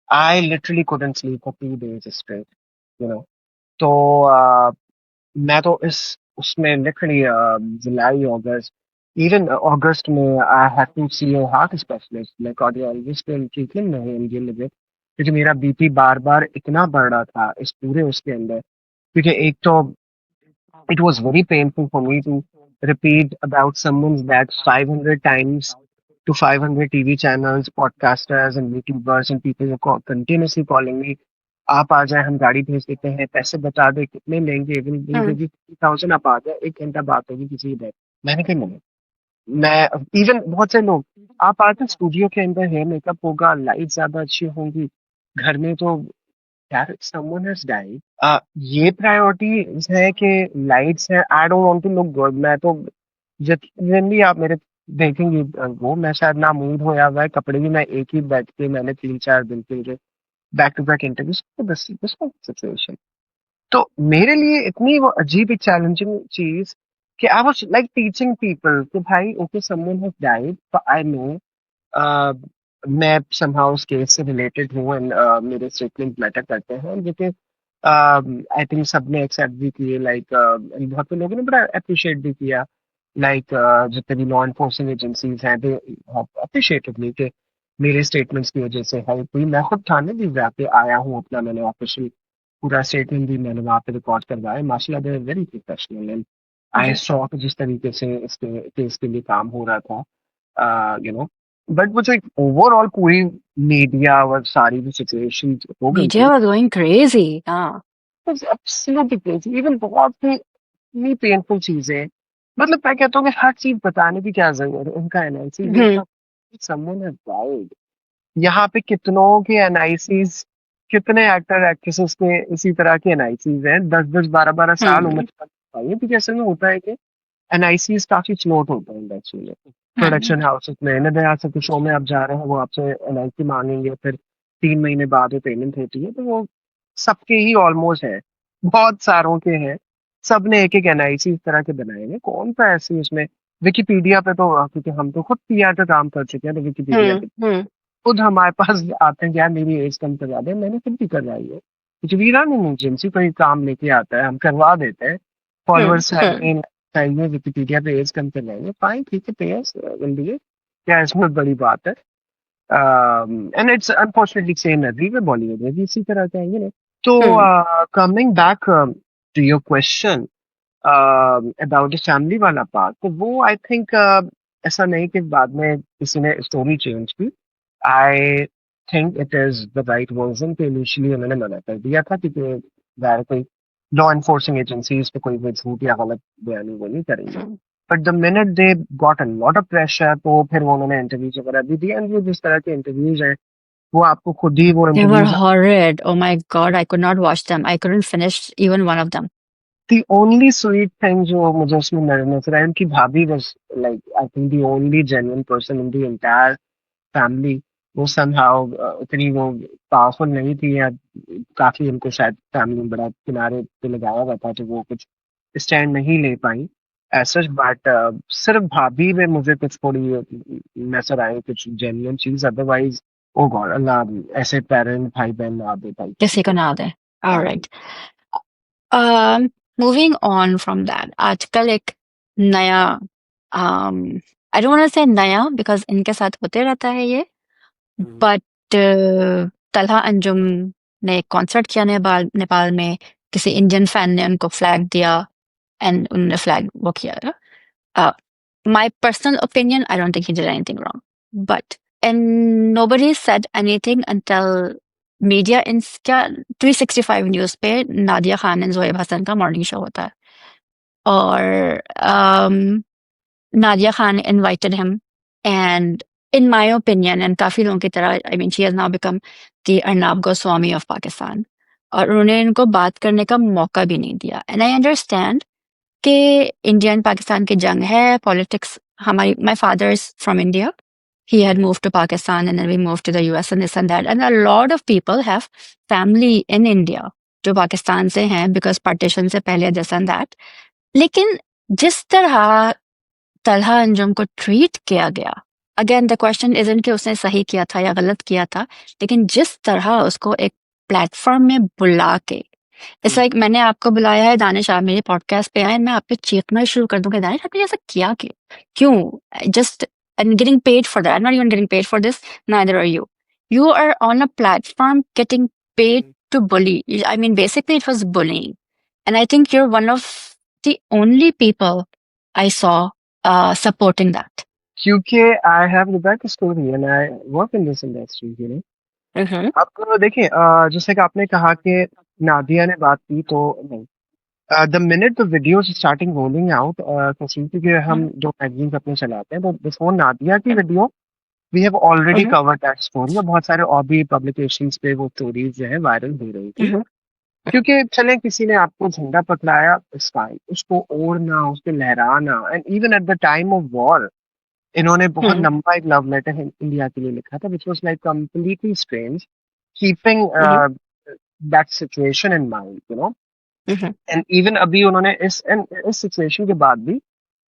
Speaker 2: I literally couldn't sleep for 2 days straight, you know. तो मैं तो इस उसमें लिटरली जुलाई अगस्त, इवन अगस्त में I had to see a heart specialist, like cardiologist in treatment में इन गिल में, क्योंकि मेरा बीपी बार बार इतना बढ़ रहा था इस पूरे उसके अंदर, क्योंकि एक तो it was very painful for me to repeat about someone's death 500 times to 500 TV channels, podcasters, and YouTubers, and people were continuously calling me. आप आ जाए, हम गाड़ी भेज देते हैं, पैसे बता दे कितने लेंगे, will will
Speaker 1: Hmm.
Speaker 2: Give you 5000, आप आ जाए, 1 घंटा बात होगी किसी की डेथ। मैंने कहा नहीं, मैं इवन बहुत से लोग, आप आते स्टूडियो के अंदर हेयर मेकअप होगा, लाइट ज्यादा अच्छी होंगी, घर में तो यार समवन हैज डाइड, ये प्रायोरिटीज है कि लाइट्स है, I don't want to look good. मैं तो जितनी आप मेरे देखेंगे वो मैं शायद ना मूड होया हुआ है, कपड़े भी मैं एक ही बैठ के मैंने 3 4 दिन के लिए बैक टू बैक इंटरव्यूज, तो दिस सिचुएशन तो मेरे लिए इतनी वो अजीब एक चैलेंजिंग चीज कि आई वाज लाइक टीचिंग पीपल कि भाई okay someone has died, but I know मैं समहाउ उस केस से रिलेटेड हूँ, एंड मेरे स्टेटमेंट मैटर करते हैं, लेकिन आई थिंक सबने एक्सेप्ट भी किए, लाइक बहुत से लोगों ने बड़ा अप्रिशिएट भी किया, लाइक जितने भी लॉ इन्फोर्सिंग एजेंसीज हैं दे अप्रिशिएटेड मी कि मेरे स्टेटमेंट्स की वजह से हेल्प हुई। मैं खुद थाने भी जाके आया हूँ, अपना मैंने ऑफिशियल पूरा स्टेटमेंट भी मैंने वहाँ पे रिकॉर्ड करवाया, माशाल्लाह they very professional, and I
Speaker 1: Okay.
Speaker 2: Saw कि जिस तरीके से इसके केस के लिए काम हो रहा था, यू नो, बट वो जो एक ओवरऑल पूरी मीडिया और सारी जो सिचुएशन हो गई
Speaker 1: Media
Speaker 2: थी,
Speaker 1: was going crazy. हाँ.
Speaker 2: एब्सोल्युटली क्रेजी, इवन बहुत ही इतनी पेनफुल चीजें, मतलब मैं कहता हूँ कि हर चीज बताने की क्या जरूरत है, उनका एनालिसिस ये
Speaker 1: Hmm.
Speaker 2: था, समवन हैज डाइड। यहाँ पे कितनों के एनालिसिस, कितने एक्टर एक्ट्रेसेस के इसी तरह के एनालिसिस हैं, 10 10 12 12 साल उम्र
Speaker 1: Hmm.
Speaker 2: तक आई है, क्योंकि असल में होता है कि एनआईसीज काफी स्लोट होते हैं इंडस्ट्री में,
Speaker 1: Hmm.
Speaker 2: प्रोडक्शन हाउसेस में, नए नए से कुछ शो में आप जा रहे हैं, वो आपसे एनआईसी मांगेंगे, फिर 3 महीने बाद वो पेमेंट होती है, तो वो सबके ही ऑलमोस्ट है, बहुत सारों के हैं। सबने एक-एक एनआईसी इस तरह के बनाए हैं, कौन-सा ऐसे उसमें विकिपीडिया पे तो क्योंकि हम तो खुद पीआर का काम कर चुके हैं, तो विकिपीडिया पे
Speaker 1: हम्म
Speaker 2: खुद हमारे पास आते हैं कि यार मेरी एज कम करवा दे, मैंने खुद भी करवाई है। कुछ भी रन एजेंसी कोई काम लेके आता है, हम करवा देते हैं। फॉलोअर्स चाहिए विकिपीडिया पे एज कम करवाएंगे, फाइन ठीक है, पे अस, विल डू इट। क्या इसमें बड़ी बात है? And it's unfortunately same everywhere, Bollywood में भी इसी तरह का है, you know।
Speaker 1: हम्म
Speaker 2: तो coming back to your question about the family वाला पार्ट, तो वो आई थिंक ऐसा नहीं कि बाद में किसी ने स्टोरी चेंज की। I think it is the right version कि इनिशियली उन्होंने मना कर दिया था, क्योंकि ज़ाहिर है कोई लॉ एनफोर्सिंग एजेंसीज पे कोई भी झूठ या गलत बयानी वो नहीं करेंगे।
Speaker 1: Hmm.
Speaker 2: But the minute they got a lot of pressure, तो फिर वो उन्होंने इंटरव्यूज वगैरह भी दिए, एंड वो जिस तरह के इंटरव्यूज हैं वो आपको खुद ही वो
Speaker 1: They were
Speaker 2: interviews.
Speaker 1: horrid. Oh my God, I could not watch them. I couldn't finish even one of them.
Speaker 2: The only sweet thing जो मुझे उसमें नजर आई, उनकी भाभी was like I think the only genuine person in the entire family. वो somehow उतनी वो powerful नहीं थी, या काफी उनको शायद फैमिली में बड़ा किनारे पे लगाया हुआ था, तो वो कुछ स्टैंड नहीं ले पाई ऐसा। बट सिर्फ भाभी में मुझे कुछ थोड़ी नजर आई कुछ जेन्युइन चीज, अदरवाइज ओ गॉड अल्लाह ऐसे पेरेंट भाई बहन ना दे भाई किसी
Speaker 1: किसी को
Speaker 2: को।
Speaker 1: ना दे. All
Speaker 2: हाँ।
Speaker 1: right. Moving on from that, आजकल एक नया um, I don't want to say नया because इनके साथ होते रहता है ये,
Speaker 2: हम्म,
Speaker 1: but तलहा अंजुम ने एक कॉन्सर्ट किया नेपाल नेपाल में. किसी इंडियन फैन ने उनको फ्लैग दिया एंड उन्होंने फ्लैग वो किया. Uh, my personal opinion, I don't think he did anything wrong. But and nobody said anything until media insta 365 news पे नादिया खान एंड जोएब हसन का मॉर्निंग शो होता है. और Nadia Khan invited him, and in my opinion, and काफी लोगों की तरह, I mean, she has now become the Arnab Goswami of Pakistan. और उन्होंने इनको बात करने का मौका भी नहीं दिया. And I understand कि इंडिया एंड पाकिस्तान की जंग है, पॉलिटिक्स. हमारी my father is from India. He had moved to Pakistan and then we moved to the US and this and that. And a lot of people have family in India जो पाकिस्तान से हैं because partition से पहले this and that. लेकिन जिस तरह तलहा अंजुम को treat किया गया, अगेन द क्वेश्चन इजंट कि उसने सही किया था या गलत किया था, लेकिन जिस तरह उसको एक प्लेटफॉर्म में बुला के, इट्स
Speaker 2: हम्म,
Speaker 1: लाइक मैंने आपको बुलाया है दानिश, आप मेरे पॉडकास्ट पे आए, मैं आप पे चीखना शुरू कर दूंगा, दानिश आपने ऐसा किया क्यों just and getting paid for that. I'm not even getting paid for this. Neither are you. You are on a platform getting paid
Speaker 2: hmm.
Speaker 1: to bully. I mean, basically, it was bullying. And I think you're one of the only people I saw supporting that.
Speaker 2: क्योंकि I have the back story and I work in this industry, you know.
Speaker 1: Mm-hmm.
Speaker 2: अब देखिए, जैसे कि आपने कहा कि नादिया ने बात की, तो नहीं, the minute the videos starting rolling out, क्योंकि हम जो मैगजीन अपने चलाते हैं, तो बिफोर नादिया की video we have already
Speaker 1: Mm-hmm.
Speaker 2: Covered that story, और बहुत सारे और भी पब्लिकेशंस पे वो स्टोरीज जो है वायरल हो रही थी।
Speaker 1: Mm-hmm.
Speaker 2: क्योंकि चले किसी ने आपको झंडा पकड़ाया, स्काई उसको ओढ़ना, उसको लहराना, and even at the time of war इन्होंने बहुत
Speaker 1: Mm-hmm.
Speaker 2: लंबा एक लव लेटर इंडिया के लिए लिखा था, which was like completely strange, keeping
Speaker 1: Mm-hmm.
Speaker 2: That situation in mind, you know.
Speaker 1: Mm-hmm.
Speaker 2: And even अभी उन्होंने इस सिचुएशन के बाद भी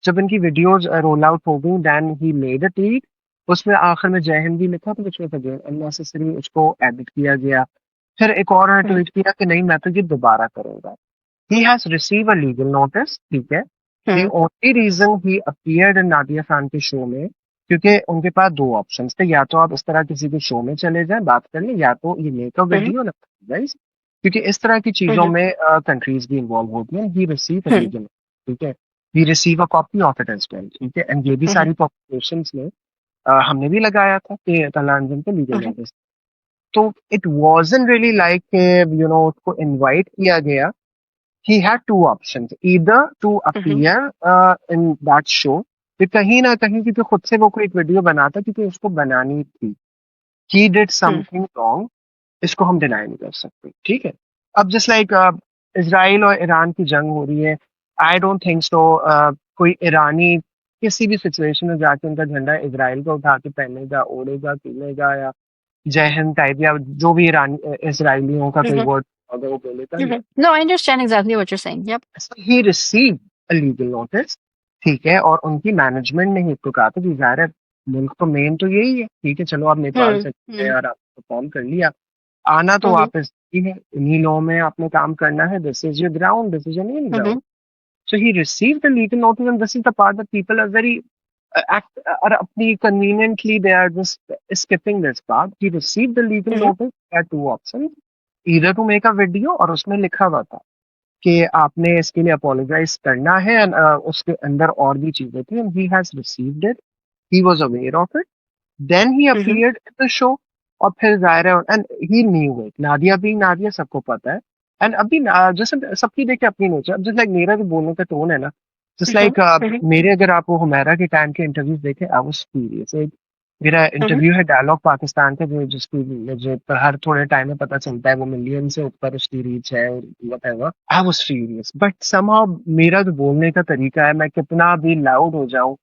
Speaker 2: जब इनकी वीडियोस रोल आउट हो गई, then he made a tweet, उसमें आखिर में जय हिंद भी लिखा, तो विच वाज अगेन अननेसेसरी, उसको एडिट किया गया। फिर एक और ट्वीट किया कि नहीं मैं तो ये दोबारा करूंगा। He has receive a legal notice, ठीक है। The
Speaker 1: Mm-hmm.
Speaker 2: Only reason he appeared in Nadia Khan के शो में, क्योंकि उनके पास दो ऑप्शंस थे, या तो आप इस तरह किसी के शो में चले जाएं बात कर लें, या तो ये मेक अ
Speaker 1: Mm-hmm.
Speaker 2: वीडियो, क्योंकि इस तरह की चीजों
Speaker 1: Mm-hmm.
Speaker 2: में कंट्रीज भी इन्वॉल्व होती हैं। ही रिसीव अ
Speaker 1: Mm-hmm.
Speaker 2: लीगल, ठीक है। He receive a copy of it as well, ठीक है। एंड ये भी
Speaker 1: Mm-hmm.
Speaker 2: सारी पब्लिकेशंस में हमने भी लगाया था कि तलांजन को लीगल
Speaker 1: Mm-hmm.
Speaker 2: नोटिस। तो it wasn't really like, you know, उसको इनवाइट किया गया। he had two options, either to
Speaker 1: Mm-hmm.
Speaker 2: appear in that show, कि कहीं ना कहीं क्योंकि खुद से वो कोई एक वीडियो बनाता, क्योंकि उसको बनानी थी। he did something wrong, इसको हम डिनाई नहीं कर सकते, ठीक है। अब जस्ट लाइक इसराइल और ईरान की जंग हो रही है, आई डोंट थिंक सो कोई ईरानी किसी भी सिचुएशन में जाके उनका झंडा इसराइल का उठा के पहनेगा, ओढ़ेगा, पीनेगा, या जय हिंद टाइप या जो भी इसराइलियों का कोई
Speaker 1: Mhm.
Speaker 2: वर्ड अगर वो बोलेता है,
Speaker 1: Mhm. No, I understand exactly what you're saying. Yep.
Speaker 2: He receive a legal notice, ठीक है, और उनकी मैनेजमेंट ने ही इसको कहा था कि ज़ाहिर है मुल्क तो मेन तो यही है, ठीक है, चलो आप नेपाल
Speaker 1: Hmm.
Speaker 2: से गए
Speaker 1: Hmm.
Speaker 2: और आप परफॉर्म कर लिया, आना तो
Speaker 1: Mhm.
Speaker 2: वापस ही है, इन्हीं लॉ में आपने काम करना है, this is your ground, this is your main ground.
Speaker 1: Mhm.
Speaker 2: So he received the legal notice, and this is the part that people are very are अपनी conveniently they are just skipping this part. He received the legal
Speaker 1: Mhm.
Speaker 2: notice. There are two options: either to make a video और उसमें लिखा हुआ था कि आपने इसके लिए अपोलोजाइज करना है, and उसके अंदर और भी चीजें थी, and he has received it. He was aware of it. Then he
Speaker 1: Mhm.
Speaker 2: appeared at the show. और फिर जाहिर है, and he knew it. Nadia भी नादिया सबको पता है. एंड अभी जैसे सबकी देखे अपनी नेचर, अब जस्ट लाइक मेरा जो बोलने का टोन है ना, जस्ट
Speaker 1: Mhm.
Speaker 2: Like
Speaker 1: Mhm.
Speaker 2: मेरे अगर आप वो हुमैरा के टाइम के इंटरव्यूज देखे, आई वाज फ्यूरियस. एक मेरा
Speaker 1: Mhm.
Speaker 2: इंटरव्यू है डायलॉग पाकिस्तान का, जो जिसकी मुझे हर थोड़े टाइम में पता चलता है वो मिलियन से ऊपर उसकी रीच है, whatever. I was furious, but somehow मेरा जो बोलने का तरीका है, मैं कितना भी लाउड हो जाऊं,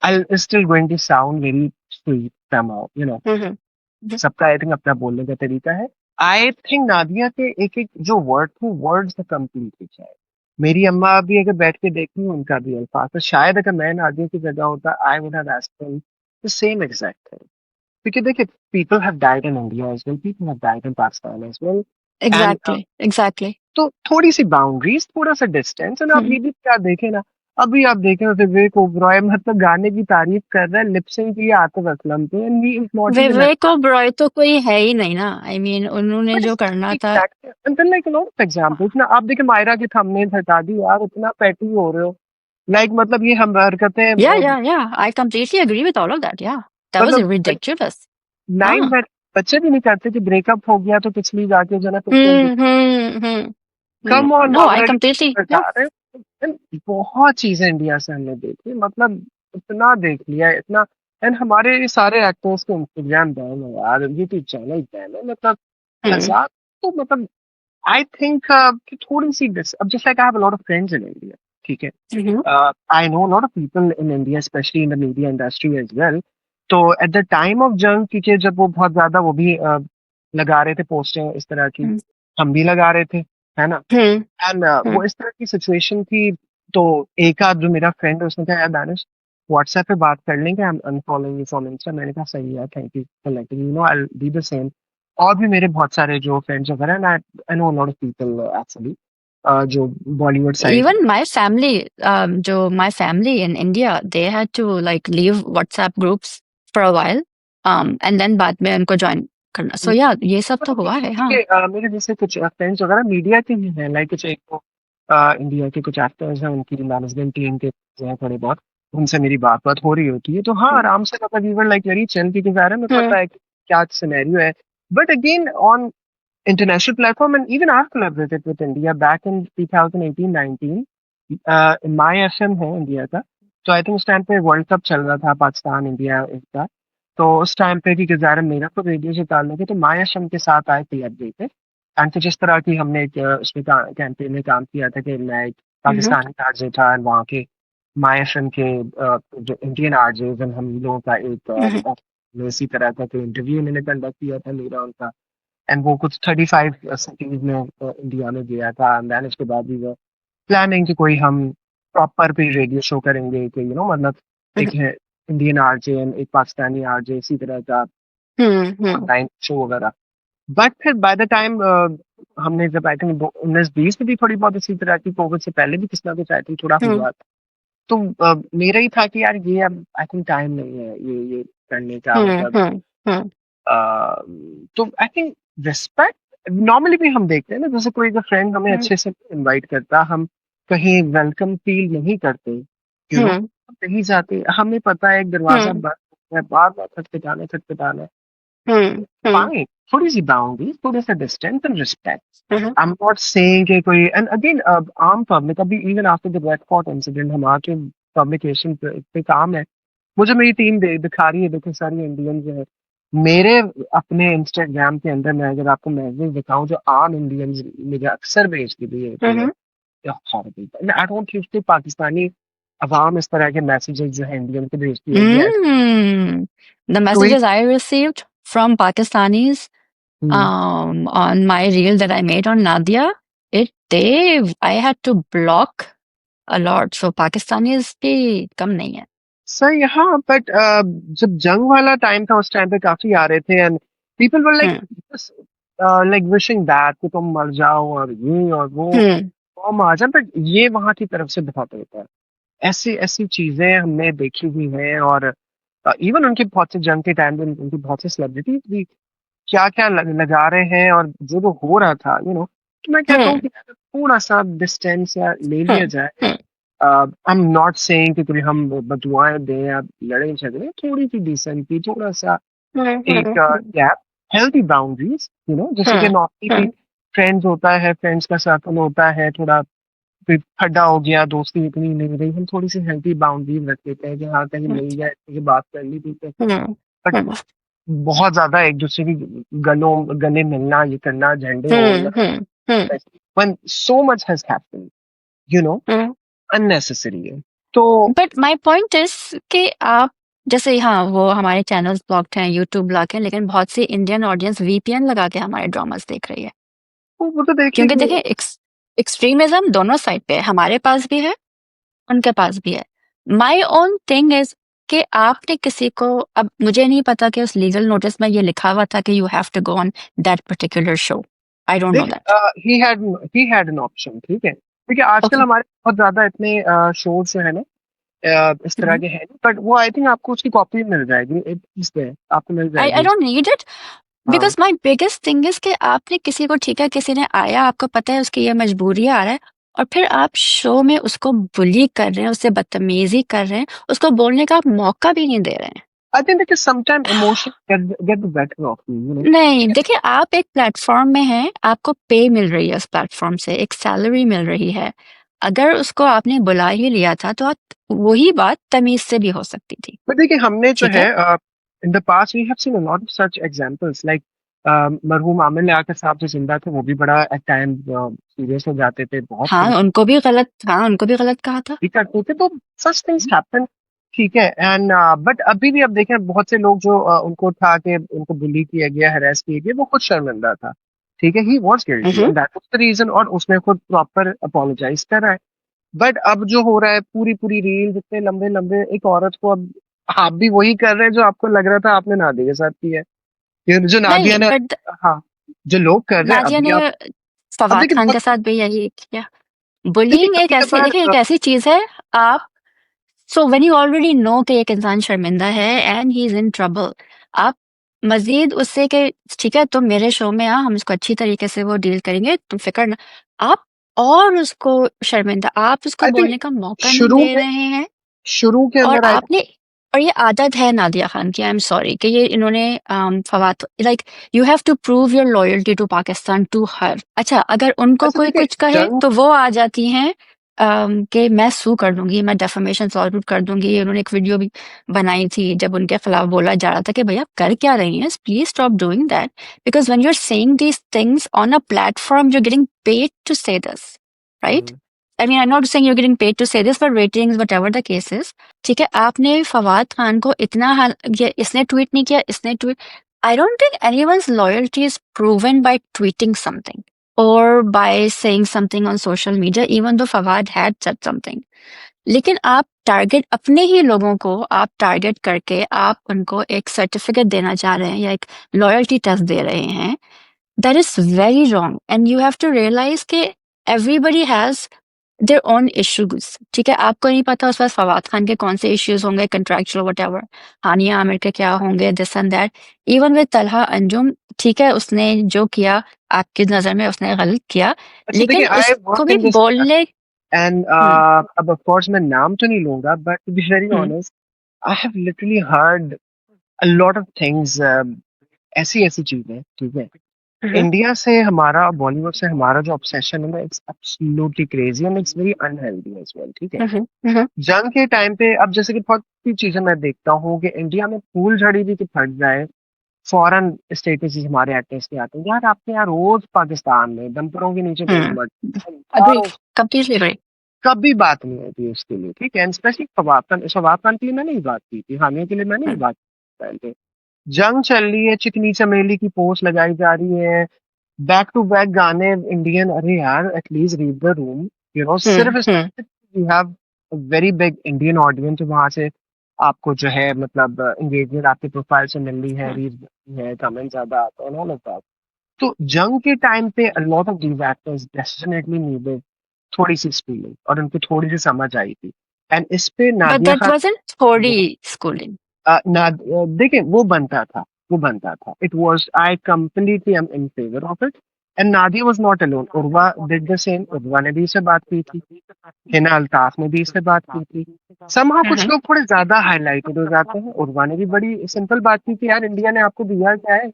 Speaker 2: I'll still going to sound very sweet somehow, you know.
Speaker 1: Mhm. Mhm.
Speaker 2: सबका आई थिंक अपना बोलने का तरीका है. आई थिंक नादिया के एक एक जो वर्ड थे, वर्ड्स कंप्लीट कुछ है. मेरी अम्मा भी अगर बैठ के देखी उनका भी अल्फाज, तो शायद अगर मैं नादिया की जगह होता, I would have asked him the same exact thing. क्योंकि देखिए, people have died in India as well, people have died in Pakistan as well, and
Speaker 1: Exactly. Exactly.
Speaker 2: तो थोड़ी सी बाउंड्रीज, थोड़ा सा डिस्टेंस. एंड आप
Speaker 1: Mhm.
Speaker 2: ये भी क्या देखें ना, अभी आप देखें विवेक ओबरॉय मतलब गाने की तारीफ कर रहा है लिपसिंग के लिए आतिफ असलम पे, and he is not even
Speaker 1: Vivek Oberoi तो कोई है ही नहीं ना. I mean, उन्होंने जो करना था.
Speaker 2: And then like lot of examples ना, आप देखें मायरा की थंबनेल हटा दी यार, इतना पैटी हो रहे हो, लाइक मतलब ये हम हरकतें
Speaker 1: Yeah, yeah, yeah. I completely agree with all of that. Yeah. That was
Speaker 2: मतलब
Speaker 1: ridiculous.
Speaker 2: नाइन
Speaker 1: हाँ.
Speaker 2: बच्चे भी नहीं करते कि ब्रेकअप हो गया तो पिछली जाके जो है ना
Speaker 1: Hmm. Hmm. Hmm.
Speaker 2: Come on
Speaker 1: No, I
Speaker 2: already
Speaker 1: completely.
Speaker 2: बता
Speaker 1: Yeah.
Speaker 2: रहे हैं. बहुत चीजें इंडिया से हमने देखी, मतलब इतना देख लिया है, इतना. एंड हमारे ये सारे एक्टर्स के इंस्टाग्राम बैन है यार, यूट्यूब चैनल बैन है, मतलब
Speaker 1: Hmm.
Speaker 2: मजाक. तो मतलब आई थिंक कि थोड़ी सी अब just like I have a lot of friends in India, ठीक है,
Speaker 1: Mhm.
Speaker 2: I know lot of people in India specially in the media industry as well. तो एट द टाइम ऑफ जंग, क्योंकि जब वो बहुत ज्यादा वो भी लगा रहे थे पोस्टें इस तरह की,
Speaker 1: Hmm.
Speaker 2: हम भी लगा रहे थे, है ना.
Speaker 1: Hmm.
Speaker 2: And
Speaker 1: Hmm.
Speaker 2: वो इस तरह की सिचुएशन थी. तो एक आध जो मेरा फ्रेंड है उसने कहा यार दानिश, व्हाट्सएप पे बात कर लेंगे, I am unfollowing you from insta. मैंने कहा सही है, thank you for letting me know, I will be the same. और भी मेरे बहुत सारे जो फ्रेंड्स वगैरह हैं, I know lot of people actually जो Bollywood side.
Speaker 1: Even my family, my family in India, they had to like leave WhatsApp groups for a while, and then बाद में उनको join करना. So yeah, ये सब तो हुआ है, हाँ.
Speaker 2: देखिए मेरे जैसे कुछ फ्रेंड्स वगैरह मीडिया के ही हैं, लाइक कुछ एक तो इंडिया के कुछ एक्टर्स हैं, उनकी मैनेजमेंट टीम के हैं थोड़े बहुत, उनसे मेरी बात बात हो रही होती है, तो हाँ
Speaker 1: Hmm.
Speaker 2: आराम से मतलब वीवर लाइक वेरी चिल, क्योंकि ज़ाहिर है मेरे को
Speaker 1: Hmm.
Speaker 2: पता है कि क्या सिनेरियो है. But again on international platform, and even I've collaborated with India back in 2018-19. My FM है इंडिया का, तो आई थिंक उस टाइम पे वर्ल्ड कप चल रहा था पाकिस्तान इंडिया का. तो उस टाइम पे भी ज़ाहिर है मेरा तो रेडियो से ताल्लुक है, तो माई एफएम के साथ आए थे अपडेट पे. एंड फिर जिस तरह की हमने एक उसमें कैंपेन में काम किया था कि मैं एक
Speaker 1: Mhm.
Speaker 2: पाकिस्तानी आरजे था, and वहाँ के माई एफएम के जो इंडियन आरजेज, हम लोगों का एक
Speaker 1: Mhm.
Speaker 2: इसी तरह का कोई इंटरव्यू मैंने कंडक्ट किया था मेरा उनका. एंड वो कुछ 35 सिटीज में इंडिया में गया था. एंड देन उसके बाद भी वो प्लानिंग कि कोई हम प्रॉपर पे रेडियो शो करेंगे कि मतलब
Speaker 1: Mhm.
Speaker 2: एक है इंडियन आरजे एंड एक पाकिस्तानी आरजे, इसी तरह का
Speaker 1: Hmm. Hmm.
Speaker 2: ऑनलाइन शो वगैरह. बट फिर बाय द टाइम हमने जब आई थिंक 19-20 में भी थोड़ी बहुत इसी तरह की, कोविड से पहले भी किसी ना कुछ आई थिंक थोड़ा
Speaker 1: Hmm.
Speaker 2: हुआ था. तो मेरा ही था कि यार ये अब आई थिंक टाइम नहीं है ये करने का,
Speaker 1: Hmm.
Speaker 2: मतलब
Speaker 1: Hmm. Hmm.
Speaker 2: तो आई थिंक रिस्पेक्ट नॉर्मली भी हम देखते हैं ना, जैसे कोई फ्रेंड हमें
Speaker 1: Hmm.
Speaker 2: अच्छे से इनवाइट करता, हम कहीं वेलकम फील नहीं करते, यू नो,
Speaker 1: Hmm.
Speaker 2: नहीं जाते, हमें पता है एक दरवाजा
Speaker 1: Hmm.
Speaker 2: बंद है, बार बार खटखटाना है.
Speaker 1: Hmm. Hmm.
Speaker 2: फाइन, थोड़ी सी बाउंड्री, थोड़ा सा distance and respect.
Speaker 1: Mhm.
Speaker 2: I am not saying कि कोई, एंड अगेन आम पब्लिक अभी even after the red fort incident हम आके पब्लिकेशन पे काम है, मुझे मेरी टीम दिखा रही है, देखो सारी इंडियन जो है मेरे अपने इंस्टाग्राम के अंदर, मैं अगर आपको मैसेज दिखाऊं जो आम इंडियंस मुझे अक्सर भेजती भी होती है,
Speaker 1: Mhm.
Speaker 2: Horrible. I don't think कि पाकिस्तानी अवाम इस तरह के मैसेजेस जो है इंडियन को भेजती होगी.
Speaker 1: Mm. The
Speaker 2: कोई
Speaker 1: messages I received. from Pakistanis
Speaker 2: hmm.
Speaker 1: on my reel that I made on Nadia. I had to block a lot. So Pakistanis भी कम नहीं है.
Speaker 2: सही, हाँ, बट जब जंग वाला टाइम था उस टाइम पे काफी आ रहे थे, and people were like
Speaker 1: hmm
Speaker 2: like wishing that कि तुम मर जाओ और ये और वो
Speaker 1: हम्म
Speaker 2: फॉर्म आ जाए, बट ये वहां की तरफ से बहुत होता है। ऐसी ऐसी चीजें हमने देखी हुई हैं, और इवन उनके बहुत से जंग के टाइम पे उनकी बहुत से सेलिब्रिटीज भी क्या क्या लगा रहे हैं, और जो जो हो रहा था, तो मैं कहता हूँ
Speaker 1: हम्म
Speaker 2: कि अगर थोड़ा सा डिस्टेंस या ले लिया
Speaker 1: हम्म
Speaker 2: जाए।
Speaker 1: हम्म
Speaker 2: आई एम नॉट सेइंग कि कोई हम बदुआएं दें या लड़े झगड़े, थोड़ी सी डिसेंटी, थोड़ा सा एक
Speaker 1: हम्म
Speaker 2: गैप, हेल्थी बाउंड्रीज, जैसे कि
Speaker 1: हम्म
Speaker 2: नॉर्मली
Speaker 1: हम्म
Speaker 2: फ्रेंड्स होता है, फ्रेंड्स का सर्कल होता है, थोड़ा फिर खड्डा हो गया, दोस्ती इतनी नहीं रही, हम थोड़ी सी हेल्थी बाउंड्रीज रख लेते हैं कि हाँ कहीं मिल जाए, किसी बात कर ली, ठीक है।
Speaker 1: हम्म
Speaker 2: बट
Speaker 1: हम्म
Speaker 2: बहुत ज्यादा एक दूसरे की गले मिलना, ये करना, झंडे
Speaker 1: हम्म
Speaker 2: ओढ़ना,
Speaker 1: हम्म हम्म
Speaker 2: when so much has happened, you know,
Speaker 1: hmm
Speaker 2: unnecessary है। तो
Speaker 1: बट माई पॉइंट इज कि आप जैसे हाँ वो हमारे चैनल्स ब्लॉक्ड हैं यूट्यूब ब्लॉक हैं लेकिन बहुत सी इंडियन ऑडियंस वीपीएन लगा के हमारे ड्रामास देख रही है
Speaker 2: वो तो
Speaker 1: क्योंकि
Speaker 2: देखेगी।
Speaker 1: देखिए एक्सट्रीमिज्म दोनों साइड पे है हमारे पास भी है उनके पास भी है माई ओन थिंग इज कि आपने किसी को अब मुझे नहीं पता कि उस लीगल नोटिस में ये लिखा हुआ था कि you have to go on that particular show I don't know
Speaker 2: देख,
Speaker 1: that
Speaker 2: he had an option, ठीक है, क्योंकि आजकल
Speaker 1: ओके
Speaker 2: हमारे बहुत ज्यादा इतने शोज जो है ना, इस तरह के हैं, बट वो आई थिंक आपको उसकी कॉपी मिल जाएगी, इस पे आपको मिल
Speaker 1: आई
Speaker 2: जाएगी
Speaker 1: डोंट नीड इट
Speaker 2: हाँ।
Speaker 1: Because my biggest thing is कि आपने किसी को ठीक है किसी ने आया आपको पता है उसकी ये मजबूरी आ रहा है और फिर आप शो में उसको बुली कर रहे हैं उससे बदतमीजी कर रहे हैं उसको बोलने का आप मौका भी नहीं दे रहे हैं
Speaker 2: I think that sometime emotion get the better of you.
Speaker 1: नहीं देखिए आप एक प्लेटफॉर्म में हैं आपको पे मिल रही है उस प्लेटफॉर्म से एक सैलरी मिल रही है अगर उसको आपने बुला ही लिया था तो आप वही बात तमीज से भी हो सकती थी
Speaker 2: बट देखिए, हमने जो
Speaker 1: ठीक
Speaker 2: है
Speaker 1: है
Speaker 2: in the past we have seen a lot of such examples, like मरहूम आमिर लियाकत साहब जो जिंदा थे, वो भी बड़ा एट टाइम सीरियस हो जाते थे, बहुत
Speaker 1: हाँ उनको भी गलत कहा था
Speaker 2: भी करते थे, तो सच थिंग्स हैपन, ठीक है। एंड बट अभी भी अब देखें, बहुत से लोग जो उनको उठा के उनको बुली किया गया, हरास किया गया, वो खुद शर्मिंदा था, ठीक है, he was guilty
Speaker 1: hmm
Speaker 2: and that was the reason, और उसने खुद प्रॉपर अपोलोजाइज करा है। बट अब जो हो रहा है, पूरी पूरी रील, इतने लंबे लंबे, एक औरत को अब आप भी वही कर रहे हैं जो आपको लग रहा था आपने नादिया के साथ किया है, ये जो
Speaker 1: नहीं
Speaker 2: नादिया ने,
Speaker 1: बट
Speaker 2: हाँ, जो लोग कर रहे हैं
Speaker 1: नाजिया
Speaker 2: अभी
Speaker 1: ने
Speaker 2: आप, अब
Speaker 1: फवाद
Speaker 2: देखिए
Speaker 1: खान
Speaker 2: बहुत,
Speaker 1: के साथ भी यही किया
Speaker 2: देखिए
Speaker 1: बुलिंग एक
Speaker 2: कभी
Speaker 1: ऐसी
Speaker 2: कभार
Speaker 1: देखिए एक ऐसी चीज है आप so when you already know कि एक इंसान शर्मिंदा है and he is in trouble आप मजीद उससे कि ठीक है तुम मेरे शो में आ हम इसको अच्छी तरीके से वो डील करेंगे तुम फिक्र ना आप और उसको शर्मिंदा आप उसको
Speaker 2: आई थिंक
Speaker 1: बोलने का मौका नहीं
Speaker 2: शुरू
Speaker 1: दे
Speaker 2: में,
Speaker 1: रहे हैं
Speaker 2: शुरू के
Speaker 1: और
Speaker 2: अंदर आई,
Speaker 1: आपने और ये आदत है नादिया खान की आई एम सॉरी कि ये इन्होंने Fawad like you have to prove your loyalty to Pakistan to her अच्छा अगर उनको
Speaker 2: अच्छा
Speaker 1: कोई
Speaker 2: देखिए
Speaker 1: कुछ कहे
Speaker 2: जंग,
Speaker 1: तो वो आ जाती हैं कि मैं सू कर दूंगी मैं डेफेमेशन सॉल्व कर दूंगी उन्होंने एक वीडियो भी बनाई थी जब उनके खिलाफ बोला जा रहा था कि भैया आप कर क्या रही हैं please stop doing that because when you are saying these things on a platform you are getting paid to say this right I mean I am not saying you are getting paid to say this for ratings whatever the cases ठीक है आपने फवाद खान को इतना ये इसने tweet नहीं किया इसने tweet I don't think anyone's loyalty is proven by tweeting something or by saying something on social media even though Fawad had said something लेकिन आप टारगेट अपने ही लोगों को आप टारगेट करके आप उनको एक सर्टिफिकेट देना चाह रहे हैं या एक लॉयल्टी टेस्ट दे रहे हैं that is very wrong and you have to realise कि everybody has their own issues ठीक है आपको नहीं पता उस वक्त फवाद खान के कौन से इश्यूज होंगे कंट्रैक्चुअल वट एवर हानिया आमिर के क्या होंगे this and that even with Talha Anjum ठीक है उसने जो किया आपकी नजर में उसने गलत किया
Speaker 2: अच्छा देखिए,
Speaker 1: लेकिन
Speaker 2: आई
Speaker 1: उसको
Speaker 2: वर्क
Speaker 1: भी
Speaker 2: इन दिस
Speaker 1: बोलने
Speaker 2: एंड
Speaker 1: हम्म
Speaker 2: अब ऑफ कोर्स मैं नाम तो नहीं लूंगा, but to be very
Speaker 1: hmm
Speaker 2: honest, I have literally heard a lot of things, ऐसी ऐसी चीजें, ठीक है।
Speaker 1: हम्म
Speaker 2: इंडिया से हमारा, बॉलीवुड से हमारा जो ऑब्सेशन है ना, it's absolutely crazy and it's very unhealthy as well, ठीक है।
Speaker 1: हम्म हम्म
Speaker 2: जंग के टाइम पे अब जैसे कि बहुत सी चीजें मैं देखता हूँ कि इंडिया में फूल झड़ी भी कि फट जाए, फॉरेन स्टेटस हमारे एक्टर्स के आते हैं, यार आपके यहाँ रोज पाकिस्तान में डंपरों के नीचे गोली मार,
Speaker 1: अग्रीड
Speaker 2: और
Speaker 1: कंप्लीटली अग्रीड
Speaker 2: कभी बात नहीं होती उसके लिए, ठीक है। स्पेशली फवाद खान के लिए मैंने ही बात की थी, हानिया के लिए मैंने ही बात की थी। जंग चल रही है, चिकनी चमेली की पोस्ट लगाई जा रही है, बैक टू बैक गाने इंडियन। अरे यार, एटलीस्ट रीड द रूम, सिर्फ इस
Speaker 1: hmm.
Speaker 2: We have very big Indian audience, वहां से आपको जो है मतलब एंगेजमेंट आपके प्रोफाइल से मिल रही है,
Speaker 1: हम्म।
Speaker 2: रीड है, कमेंट ज्यादा आता है ना, लगता है। तो जंग के टाइम पे a lot of these actors definitely needed थोड़ी सी स्कूलिंग, और उनको थोड़ी सी समझ आई थी। एंड इस पे
Speaker 1: but
Speaker 2: Nadia
Speaker 1: that
Speaker 2: Khan
Speaker 1: wasn't थोड़ी स्कूलिंग।
Speaker 2: देखिए, वो बनता था, वो बनता था। It was, I completely am in favour of it. And Nadia was not alone, Urwa did the same. Urwa ने भी इससे बात की थी, हिना अल्ताफ ने भी इससे बात की थी। समहा कुछ
Speaker 1: हम्म।
Speaker 2: लोग थोड़े ज्यादा हाईलाइटेड हो जाते हैं। उर्वा ने भी बड़ी सिंपल बात की थी, यार इंडिया ने आपको दिया क्या है?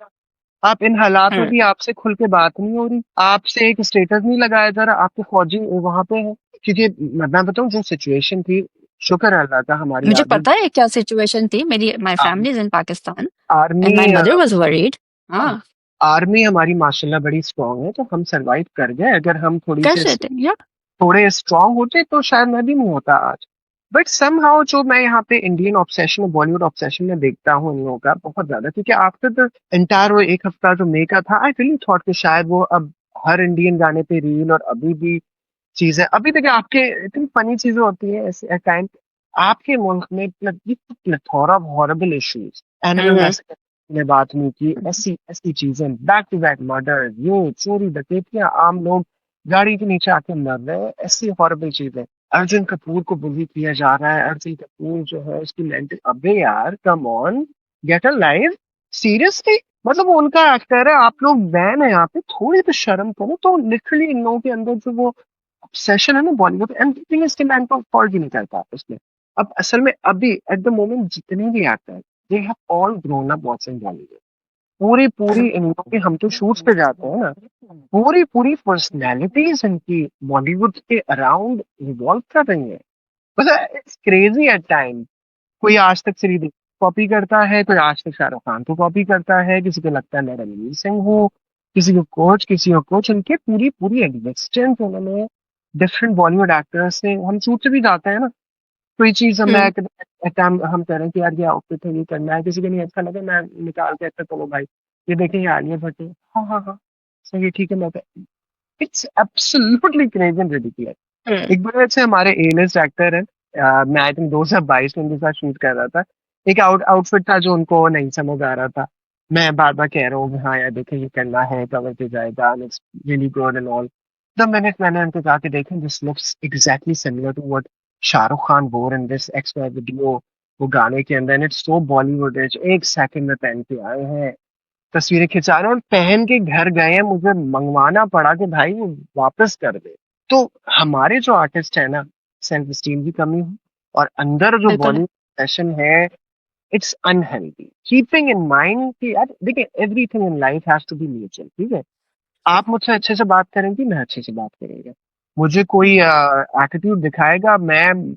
Speaker 2: आप इन हालात में
Speaker 1: हम्म।
Speaker 2: भी आपसे खुल के बात नहीं हो रही, आपसे एक स्टेटस नहीं लगाया जा रहा, आपके फौजी वहां पे है। क्योंकि मैं बताऊं, जो सिचुएशन थी, शुक्र है अल्लाह का, हमारी
Speaker 1: मुझे
Speaker 2: आर्मी
Speaker 1: पता है क्या सिचुएशन थी। मेरी my family is in Pakistan
Speaker 2: army
Speaker 1: and my mother was worried. हाँ।
Speaker 2: आर्मी हमारी माशाल्लाह बड़ी स्ट्रांग है, तो हम सरवाइव कर गए। अगर हम
Speaker 1: कर सकते हैं या।
Speaker 2: थोड़े स्ट्रांग होते तो शायद मैं भी नहीं होता आज। बट समहाउ जो मैं यहाँ पे इंडियन ऑब्सेशन, बॉलीवुड ऑब्सेशन में देखता हूँ इन लोगों का बहुत ज्यादा, क्योंकि आफ्टर द एंटायर वो एक हफ्ता जो मे का था, आई रियली थॉट कि शायद वो अब हर इंडियन गाने पे रील, और अभी भी चीजें, अभी देखिए आपके इतनी फनी चीजें होती है ऐसे टाइम, आपके मुल्क में plethora of horrible issues, animal
Speaker 1: hmm.
Speaker 2: Message ने बात नहीं की, ऐसी ऐसी चीजें, बैक टू बैक मर्डर, ये चोरी डकैतियां, आम लोग गाड़ी के नीचे आके मर रहे हैं, ऐसी हॉरेबल चीजें। अर्जुन कपूर को बुली किया जा रहा है, अर्जुन कपूर जो है उसकी मेंटल, अबे यार come on, get a life, seriously. मतलब वो उनका एक्टर है, आप लोग बैन है यहाँ पे, थोड़ी तो शर्म करो। तो लिटरली इन लोगों के अंदर जो वो सेशन है ना बॉलीवुड, एंड थिंग इज कि मैं इनको फॉल्ट भी नहीं करता उसमें। अब असल में अभी एट द मोमेंट जितने भी actor, they have all grown up watching Bollywood. पूरी पूरी इन लोगों की, हम तो शूट्स पे जाते हैं ना, पूरी पूरी पर्सनैलिटीज इनकी बॉलीवुड के अराउंड रिवॉल्व कर रही है। मतलब इट्स क्रेजी एट टाइम। कोई आज तक श्रीदेवी कॉपी करता है, कोई आज तक शाहरुख खान को कॉपी करता है, किसी को लगता है मैं रणवीर सिंह हूँ, किसी को कोच, किसी को कोच। उनके पूरी पूरी एग्जिस्टेंस उन्होंने डिफरेंट बॉलीवुड एक्टर्स से, हम शूट से भी जाते हैं ना, कोई चीज हम
Speaker 1: हम्म।
Speaker 2: हम कह रहे हैं कि यार ये आउटफिट है, ये करना है, किसी को नहीं अच्छा लगे, मैं निकाल के अच्छा, चलो भाई ये देखें, ये आलिया भट्ट है, हाँ हाँ हाँ सही है, ठीक है, मैं, it's absolutely crazy and ridiculous.
Speaker 1: Hmm.
Speaker 2: एक बार ऐसे हमारे ए लिस्ट एक्टर है, मैं आई थिंक 2022 में उनके साथ शूट कर रहा था। एक आउटफिट था जो उनको नहीं समझ आ रहा था, मैं बार बार कह रहा हूँ कि हाँ यार देखिए ये करना है, कवर पे जाएगा, it's really good and all. The minute मैंने उनको कहा कि देखें, this looks exactly similar to what Shahrukh Khan wore in this X Y video, वो गाने के अंदर, इट्स सो बॉलीवुड, एक सेकंड में पहन के आए हैं, तस्वीरें खिंचा रहे हैं, और पहन के घर गए हैं, मुझे मंगवाना पड़ा कि भाई वो वापस कर दे। तो हमारे जो आर्टिस्ट है ना, सेल्फ स्टीम की कमी है, और अंदर जो
Speaker 1: बिल्कुल है।
Speaker 2: बॉलीवुड फैशन है, it's unhealthy. Keeping in mind कि यार देखिए, everything in life has to be mutual, ठीक है? आप मुझसे अच्छे से बात करेंगी, मैं अच्छे से बात करेंगे। मुझे कोई एटीट्यूड दिखाएगा, मैं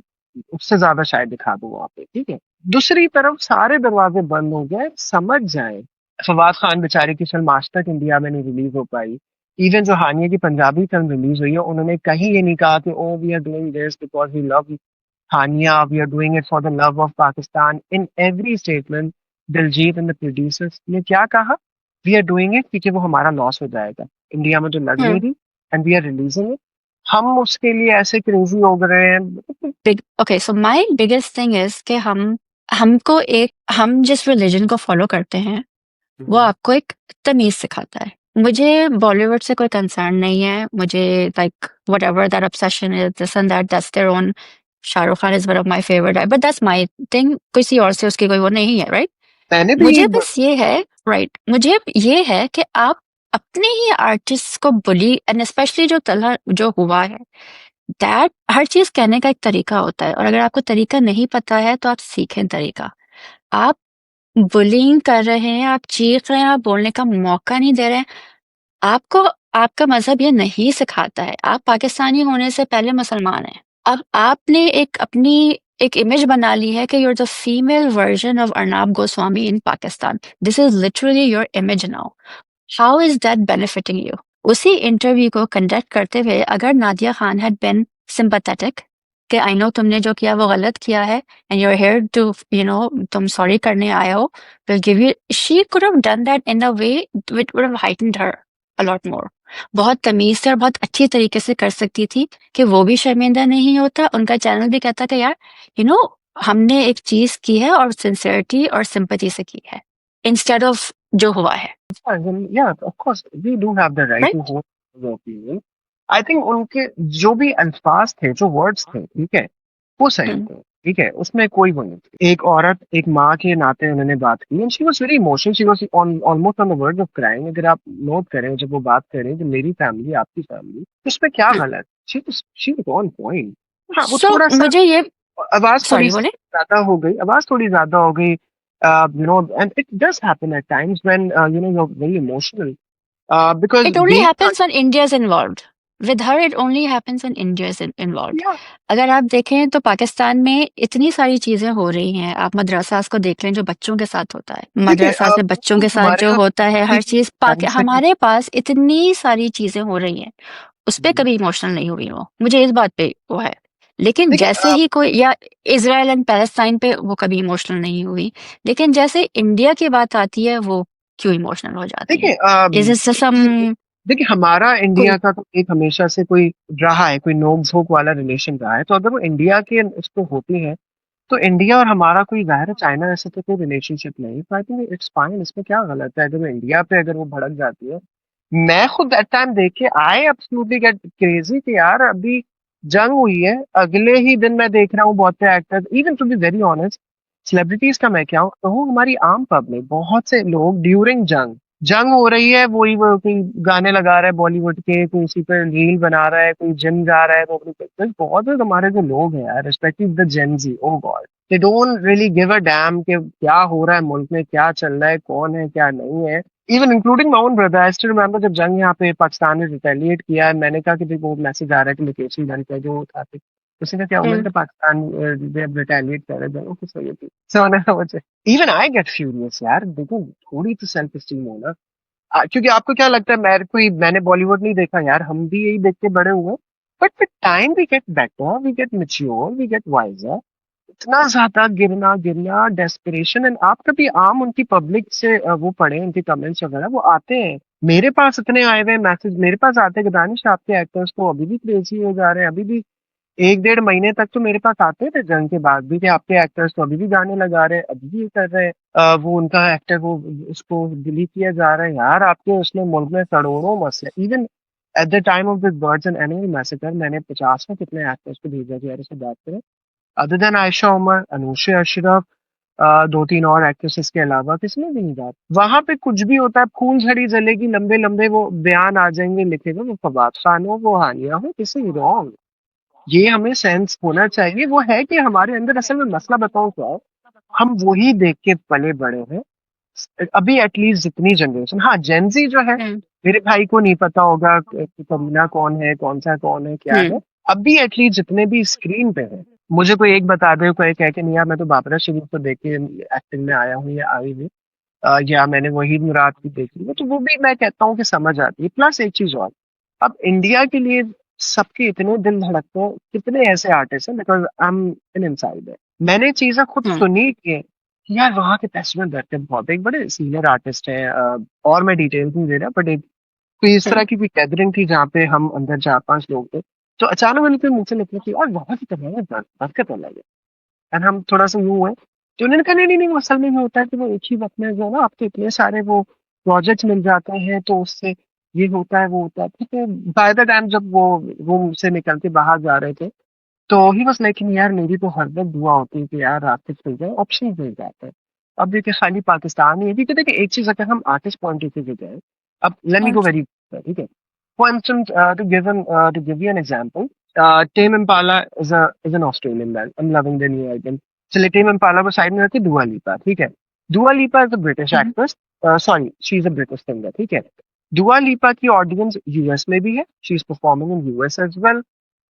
Speaker 2: उससे ज्यादा शायद दिखा दूं वहां पे, ठीक है? दूसरी तरफ सारे दरवाजे बंद हो गए, समझ जाए। फवाद खान बेचारे की फिल्म आज तक इंडिया में नहीं रिलीज हो पाई। इवन जो हानिया की पंजाबी फिल्म रिलीज हुई है, उन्होंने कहीं ये नहीं कहा कि oh we are doing this because we love Hania, we are doing it for the love of Pakistan. In every statement Diljit and the producers ने क्या कहा? वी आर डूइंग इट क्योंकि वो हमारा लॉस हो जाएगा, इंडिया में जो लग नहीं
Speaker 1: हम्म।
Speaker 2: रही, and we are releasing it. हम उसके लिए ऐसे क्रेजी हो गए हैं।
Speaker 1: Big okay, so my biggest thing is कि हम जिस रिलीजन को फॉलो करते हैं वो
Speaker 2: हम्म।
Speaker 1: आपको एक तमीज सिखाता है। मुझे बॉलीवुड से कोई कंसर्न नहीं है। मुझे like whatever that obsession is this and that's their own. Shahrukh Khan is one of my favourite, but that's my thing. किसी और से उसकी कोई वो नहीं है, राइट?
Speaker 2: मैंने भी
Speaker 1: मुझे बस ये है, राइट, मुझे ये है कि आप अपने ही आर्टिस्ट को बुली, एंड स्पेशली जो तलहा जो हुआ है, दैट हर चीज कहने का एक तरीका होता है, और अगर आपको तरीका नहीं पता है तो आप सीखें तरीका। आप बुलिंग कर रहे हैं, आप चीख रहे हैं, आप बोलने का मौका नहीं दे रहे हैं। आपको आपका मजहब ये नहीं सिखाता है। आप पाकिस्तानी होने से पहले मुसलमान हैं। अब आपने एक अपनी एक इमेज बना ली है कि you're the female version of Arnab Goswami in Pakistan. This is literally your image now. How is that benefiting you? उसी इंटरव्यू को कंडक्ट करते हुए अगर Nadia Khan had been sympathetic, कि आई नो तुमने जो किया वो गलत किया है and you are here to तुम सॉरी करने आए हो, will give you. She could have done that in a way which would have heightened her a lot more. बहुत तमीज से और बहुत अच्छी तरीके से कर सकती थी कि वो भी शर्मिंदा नहीं होता, उनका चैनल भी कहता कि यार यू नो हमने एक चीज की है और सिंसियरिटी और सिंपैथी से की है, इंस्टेड ऑफ जो हुआ है।
Speaker 2: Yeah, of course, we do have the right to
Speaker 1: right.
Speaker 2: hold our opinion. I think उनके जो भी अल्फाज थे, जो वर्ड्स थे, ठीक है, वो सही थे, ठीक है, उसमें कोई वो नहीं थी। एक औरत, एक माँ के नाते उन्होंने बात की, and she was very emotional, she was on almost on the word of crying. अगर आप नोट करें, जब वो बात करें कि मेरी फैमिली, आपकी फैमिली, उसमें क्या गलत? She was on point. हाँ, वो
Speaker 1: सो
Speaker 2: थोड़ा सा
Speaker 1: मुझे ये,
Speaker 2: आवाज थोड़ी
Speaker 1: सॉरी
Speaker 2: सी
Speaker 1: बोले।
Speaker 2: ज्यादा हो गई, आवाज थोड़ी ज्यादा हो गई, and it does happen at times when you're very emotional, because
Speaker 1: It only
Speaker 2: being
Speaker 1: happens when India is involved. With her, it only happens when India is involved.
Speaker 2: yeah,
Speaker 1: अगर आप देखें तो पाकिस्तान में इतनी सारी चीजें हो रही हैं। आप मदरसास को देख लें जो बच्चों के साथ होता है,
Speaker 2: देखिए,
Speaker 1: मदरसास में बच्चों
Speaker 2: वो
Speaker 1: के साथ
Speaker 2: हमारे
Speaker 1: जो
Speaker 2: यहाँ
Speaker 1: होता है,
Speaker 2: किसी
Speaker 1: हर
Speaker 2: की
Speaker 1: चीज
Speaker 2: ढंग से
Speaker 1: हमारे पास इतनी सारी चीजें हो रही हैं, उस पे कभी इमोशनल नहीं हुई वो, मुझे इस बात पे वो है। लेकिन
Speaker 2: देखिए
Speaker 1: जैसे ही कोई, या इसराइल एंड पैलेस्टाइन पे वो कभी इमोशनल नहीं हुई, लेकिन जैसे इंडिया की बात आती है वो क्यों इमोशनल हो जाती
Speaker 2: देखिए
Speaker 1: हैं। इज इट सम
Speaker 2: देखिए, हमारा
Speaker 1: कोई।
Speaker 2: इंडिया का तो एक हमेशा से कोई रहा है, कोई नोक झोंक वाला रिलेशन रहा है, तो अगर वो इंडिया के उस पर होती है, तो इंडिया और हमारा कोई ज़ाहिर है, चाइना ऐसे तो कोई रिलेशनशिप नहीं, तो आई थिंक इट्स फाइन, इसमें क्या गलत है अगर वो इंडिया पे अगर वो भड़क जाती है। मैं खुद दैट टाइम देख के आई एब्सोल्युटली गेट क्रेजी कि यार अभी जंग हुई है, अगले ही दिन मैं देख रहा हूँ बहुत से actors, even to be very honest, celebrities का मैं क्या कहूँ, हमारी आम पब्लिक, बहुत से लोग ड्यूरिंग जंग, जंग हो रही है, वही वो कोई गाने लगा रहा है बॉलीवुड के, कोई उसी पर रील बना रहा है, कोई जिम जा रहा है, तो अपनी fitness, बहुत से हमारे जो लोग हैं यार, respective the Gen Z, oh God, they don't really give a damn कि क्या हो रहा है मुल्क में, क्या चल रहा है, कौन है क्या नहीं है। Even including my own brother, I still remember जब जंग यहाँ पे पाकिस्तान ने रिटेलिएट किया है, मैंने कहा कि देखो मैसेज आ रहा है कि लोकेशन जान क्या जो था, उसने कहा क्या हुआ, मैंने कहा पाकिस्तान रिटेलिएट कर रहे थे, ओके सही है, सो मैंने कहा मुझे, इवन आई गेट फ्यूरियस यार, देखो थोड़ी तो सेल्फ स्टीम हो ना। क्योंकि आपको क्या लगता है, मैंने बॉलीवुड नहीं देखा यार, हम भी यही देख के बड़े हुए, but with time we get better, we get mature, we get wiser. इतना ज्यादा गिरना गिरना डेस्परेशन, एंड आप कभी आम उनकी पब्लिक से वो पढ़े, उनके कमेंट्स वगैरह वो आते हैं, मेरे पास इतने आए हुए मैसेज मेरे पास आते हैं कि दानिश आपके एक्टर्स को अभी भी क्रेजी हो जा रहे हैं, अभी भी 1 डेढ़ महीने तक तो मेरे पास आते थे जंग के बाद भी कि आपके एक्टर्स तो अभी भी गाने लगा रहे हैं, अभी भी ये कर रहे हैं, वो उनका एक्टर वो उसको डिलीट किया जा रहा है, यार आपके उसमें मुल्क में करोड़ों मसले, even at the time of this birds and animal massacre, मैंने 50 में कितने एक्टर्स को भेजा कि यार इससे बात करें, अदर देन आयशा उमर, अनुषा अशरफ, 2 3 और एक्ट्रेसेस के अलावा किसी ने भी नहीं बात। वहां पे कुछ भी होता है, फूल झड़ी जलेगी, लंबे लंबे वो बयान आ जाएंगे लिखे हुए, वो फवाद खान हो, वो हानिया हो, किसी रॉन्ग, ये हमें सेंस होना चाहिए, वो है कि हमारे अंदर असल में मसला बताऊं क्या है, हम वही देख के पले बड़े हैं। अभी एटलीस्ट जितनी जनरेशन, हाँ जेंजी जो है, मेरे भाई को नहीं पता होगा कि करीना कौन है, कौन सा कौन है, क्या है। अभी एटलीस्ट जितने भी स्क्रीन पे है, मुझे कोई एक बता दे, कोई कह के नहीं यार मैं तो बाबरा शरीफ को देख के एक्टिंग में आया हूँ या आई हूँ, या मैंने वहीद मुराद की देखी है, तो वो भी मैं कहता हूँ कि समझ आती है। प्लस एक चीज और, अब इंडिया के लिए सबके इतने दिल धड़कते हैं, कितने ऐसे आर्टिस्ट हैं, because I am in inside है, मैंने चीजें खुद सुनी कि यार वहाँ के फेस्टिवल करते हैं, बहुत एक बड़े सीनियर आर्टिस्ट हैं, और मैं डिटेल्स नहीं दे रहा, बट एक कोई इस तरह की कोई गैदरिंग थी जहाँ पे हम अंदर 4 5 लोग थे, तो अचानक उनके मुंह से निकला कि यार वहाँ की तरह बरकत अलग है, एंड हम थोड़ा सा यूं है, तो उन्होंने कहा नहीं नहीं नहीं, वो असल में ये होता है कि वो एक ही वक्त में जो है ना आपको इतने सारे वो प्रोजेक्ट्स मिल जाते हैं, तो उससे ये होता है वो होता है, ठीक है। बाय द टाइम जब वो रूम से निकल के बाहर जा रहे थे, तो ही वाज लाइक यार मेरी तो हर वक्त दुआ होती है कि यार रास्ते खुल जाए, ऑप्शन मिल जाते हैं। अब देखिए खाली पाकिस्तान ही है, क्योंकि देखिए एक चीज अगर हम आर्टिस्ट पॉइंट ऑफ व्यू से जाए, अब लेट मी गो वेरी, ठीक है, for instance to give you an example, Tame Impala is an Australian band. I'm loving their new album. चलिए Tame Impala को साइड में रखिए, दुआ लिपा, ठीक है। दुआ लिपा is a British actress, sorry she is a British singer, ठीक है। दुआ लिपा की ऑडियंस यूएस में भी है, she is performing in US as well,